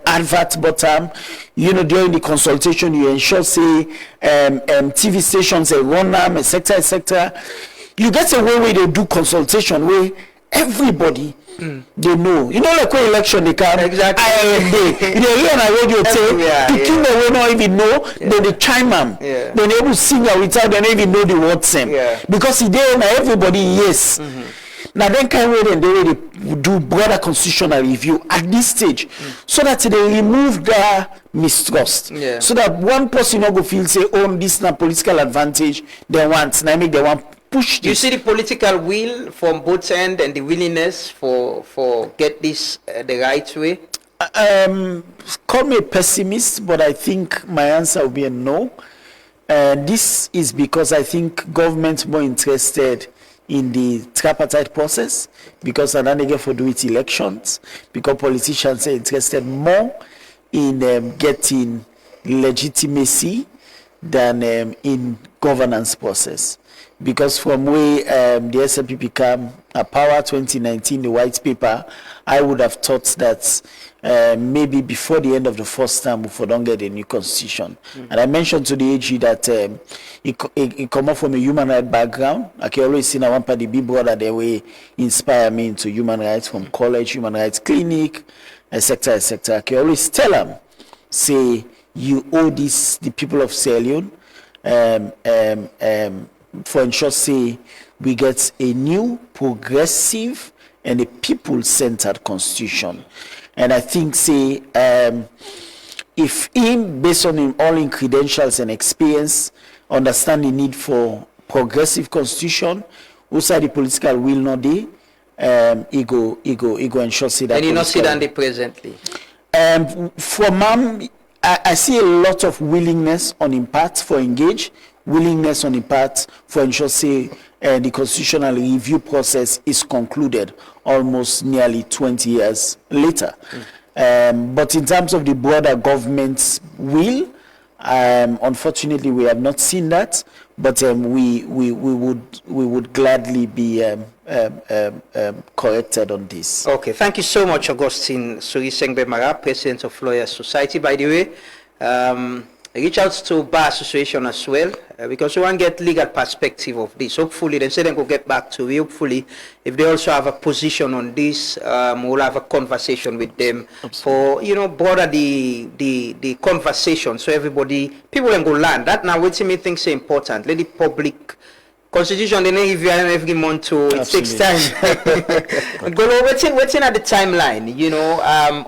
advert bottom, during the consultation, you ensure say TV stations they run them, etc. You get a way where they do consultation where everybody they know. Like when election they come. Exactly. They hear on a radio say picking the way not even know, then they chime them. Then they able to sing without they don't even know the words them. Because they know everybody yes. Now then kind of way they do broader constitutional review at this stage so that they remove their mistrust. So that one person not go feel say, oh, this is not political advantage they want. Now make they want push this. You see the political will from both ends and the willingness for get this the right way? Call me a pessimist, but I think my answer will be a no. This is because I think government's more interested in the tripartite process because then they get for do it elections because politicians are interested more in getting legitimacy than in governance process. Because from where the SNP became a power 2019, the white paper, I would have thought that maybe before the end of the first term, we don't get a new constitution. And I mentioned to the AG that it come up from a human rights background. I can always see now one part the big brother they way inspire me into human rights from college, human rights clinic, etc. I can always tell them, say you owe this the people of Sierra Leone. For ensure say we get a new progressive and a people-centered constitution. And I think say if him based on him all in credentials and experience understand the need for progressive constitution, also the political will not be he go ensure say that. And you not see that presently. For I see a lot of willingness on his part for engage. Willingness on the part for ensure say the constitutional review process is concluded almost nearly 20 years later. But in terms of the broader government's will, unfortunately, we have not seen that. But we would gladly be corrected on this. Okay, thank you so much, Augustine Surisengbe Mara, President of Lawyers Society. By the way, reach out to Bar Association as well, because we want to get legal perspective of this. Hopefully, they say they will get back to you. Hopefully, if they also have a position on this, we'll have a conversation with them. Absolutely. For, broader the conversation, so people can go learn. That now, what to me think is important. Let the public Constitution, they don't give you every month to it takes time. Go waiting at the timeline,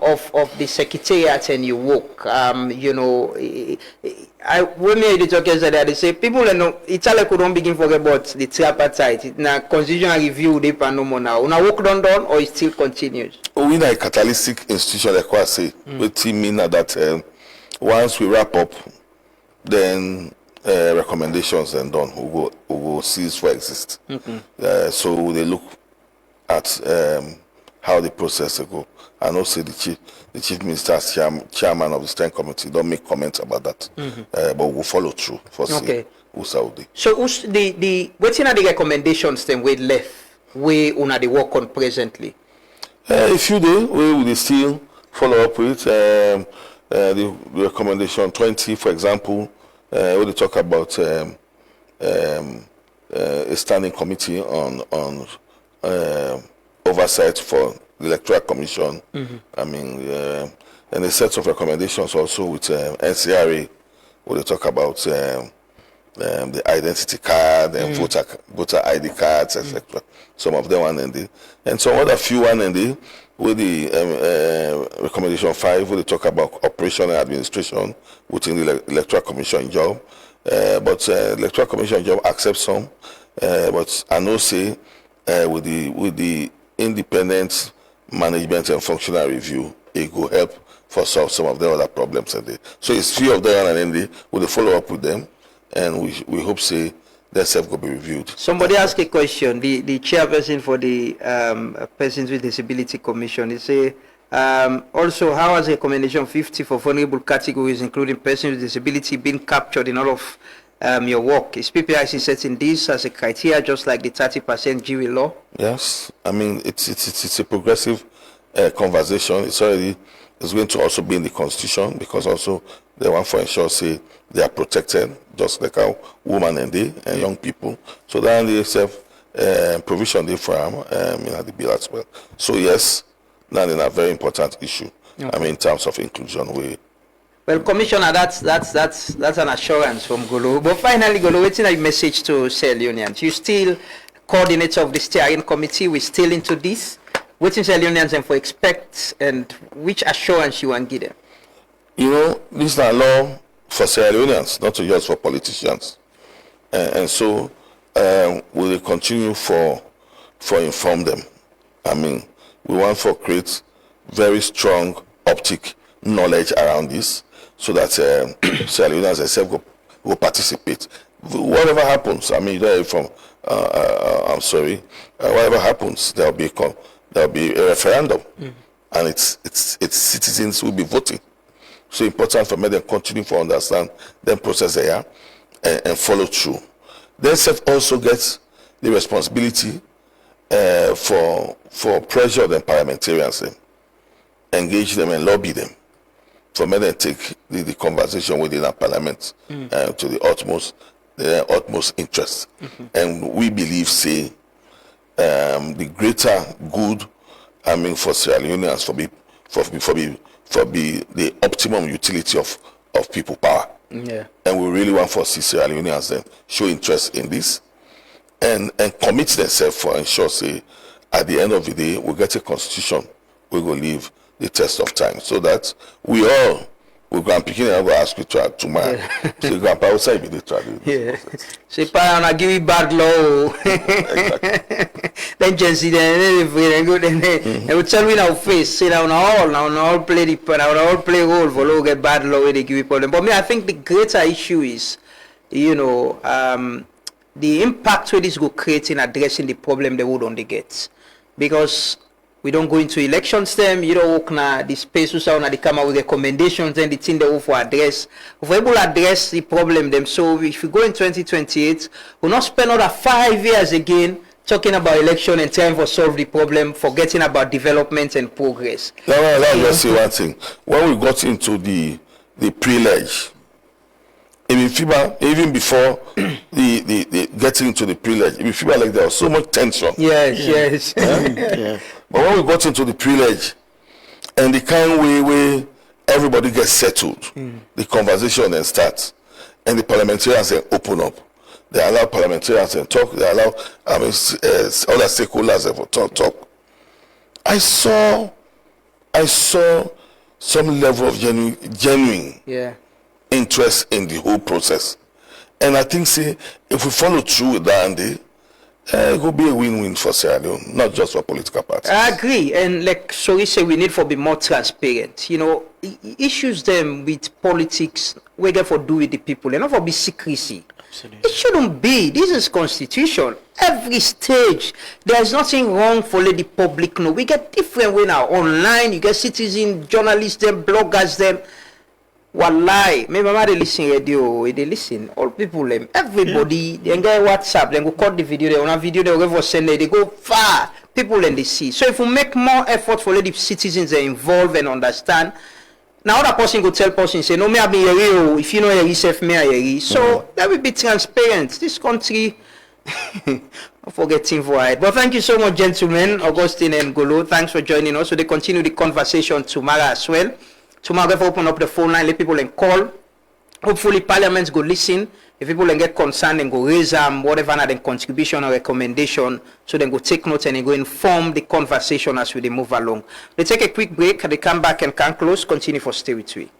of the secretariat and your work. When me talk yesterday, they say people Italy couldn't begin forget about the tripartite. Now constitutional review they no more now. Una work done or it still continues? We are a catalytic institution, like I say. Which mean that once we wrap up, then recommendations and done who will cease for exist. So they look at how the process will go, and also the chief minister, chairman of the steering committee, don't make comments about that, but we'll follow through for okay. Saudi. So what's the what's the recommendations then we left we una the work on presently? A few days we will still follow up with the recommendation 20, for example. When they talk about a standing committee on oversight for the electoral commission, I mean, and a set of recommendations also with NCRA, where they talk about the identity card and voter ID cards, etc. Some of them and some other few with the recommendation 5, where they talk about operation and administration within the electoral commission job. But electoral commission job accepts some, but I know say with the independent management and functional review, it will help for solve some of the other problems. So it's few of them, and then we'll follow up with them, and we hope say that self will be reviewed. Somebody asked a question. The chairperson for the Persons with Disability Commission, he say also how has recommendation 50 for vulnerable categories, including persons with disability, been captured in all of your work? Is PPIC setting this as a criteria, just like the 30% GW law? Yes, I mean it's a progressive conversation. It's going to also be in the constitution, because also they want to ensure say they are protected, just like how women and young people. So that they have provision there for them in the bill as well. So yes, that is a very important issue. Okay. I mean, in terms of inclusion, well, Commissioner, that's an assurance from Golo. But finally, Golo, what's a message to Sierra Leoneans? You still coordinator of the steering committee. We're still into this. What is Sierra Leoneans and for expect, and which assurance you want to give them? This is a law for Sierra Leoneans, not just for politicians. And so we will continue for inform them. I mean, we want to create very strong optic knowledge around this, so that Sierra Leoneans themselves will participate. Whatever happens, I mean, I'm sorry, whatever happens, there'll be a referendum, and it's citizens will be voting. So important for me to continue to understand the process there and follow through. Then self also gets the responsibility for pressure on the parliamentarians, engage them and lobby them for me to take the conversation within our parliament to the utmost interest. And we believe say the greater good, I mean, for Sierra Leoneans for the optimum utility of people power. Yeah. And we really want for Sierra Leoneans then show interest in this and commit themselves for ensure say at the end of the day we get a constitution we will leave the test of time, so that we all will go and begin and go ask you tomorrow. Yeah. So grandpa outside be the travel. Yeah. Say pa na give you bad law. Exactly. Then Jesse then they will tell me now face say now all play role for low get bad law they give you problem. But me I think the greater issue is the impact where this go create in addressing the problem they would only get, because We don't go into elections them. You don't work na the space who sound they come out with recommendations and the thing they will for address. If we able to address the problem them, so if we go in 2028, we'll not spend another 5 years again talking about election and trying to solve the problem, forgetting about development and progress. Let me just say one thing. When we got into the privilege, even before the getting into the privilege, if you feel like there was so much tension. Yes. Yeah. But when we got into the privilege and the kind of way where everybody gets settled, the conversation then starts, and the parliamentarians then open up. They allow parliamentarians and talk. They allow other stakeholders to talk. I saw some level of genuine interest in the whole process, and I think if we follow through with that, it will be a win-win for Sierra Leone, not just for political parties. I agree, and like Sori said, we need to be more transparent. You know, issues them with politics, we get for do with the people, and not for be secrecy. Absolutely. It shouldn't be. This is constitution. Every stage, there's nothing wrong for let the public know. We get different way now online. You get citizen, journalists, them, bloggers, them. Wallahi, my mama they listen radio, they listen. All people, them, everybody, they get WhatsApp, they go cut the video, they on a video, they go send it, they go far. People and they see. So if we make more effort for let the citizens they involve and understand. Now that person go tell person say no me I be here, if you know yourself me I so that will be transparent. This country forgetting for it. But thank you so much, gentlemen, Augustine and Golo. Thanks for joining us. So they continue the conversation tomorrow as well. Tomorrow we'll open up the phone line, let people and call. Hopefully parliaments go listen. If people and get concerned and go raise whatever na their contribution or recommendation, so then go take notes and then go inform the conversation as we move along. They take a quick break, they come back and can close, continue for Stay With We.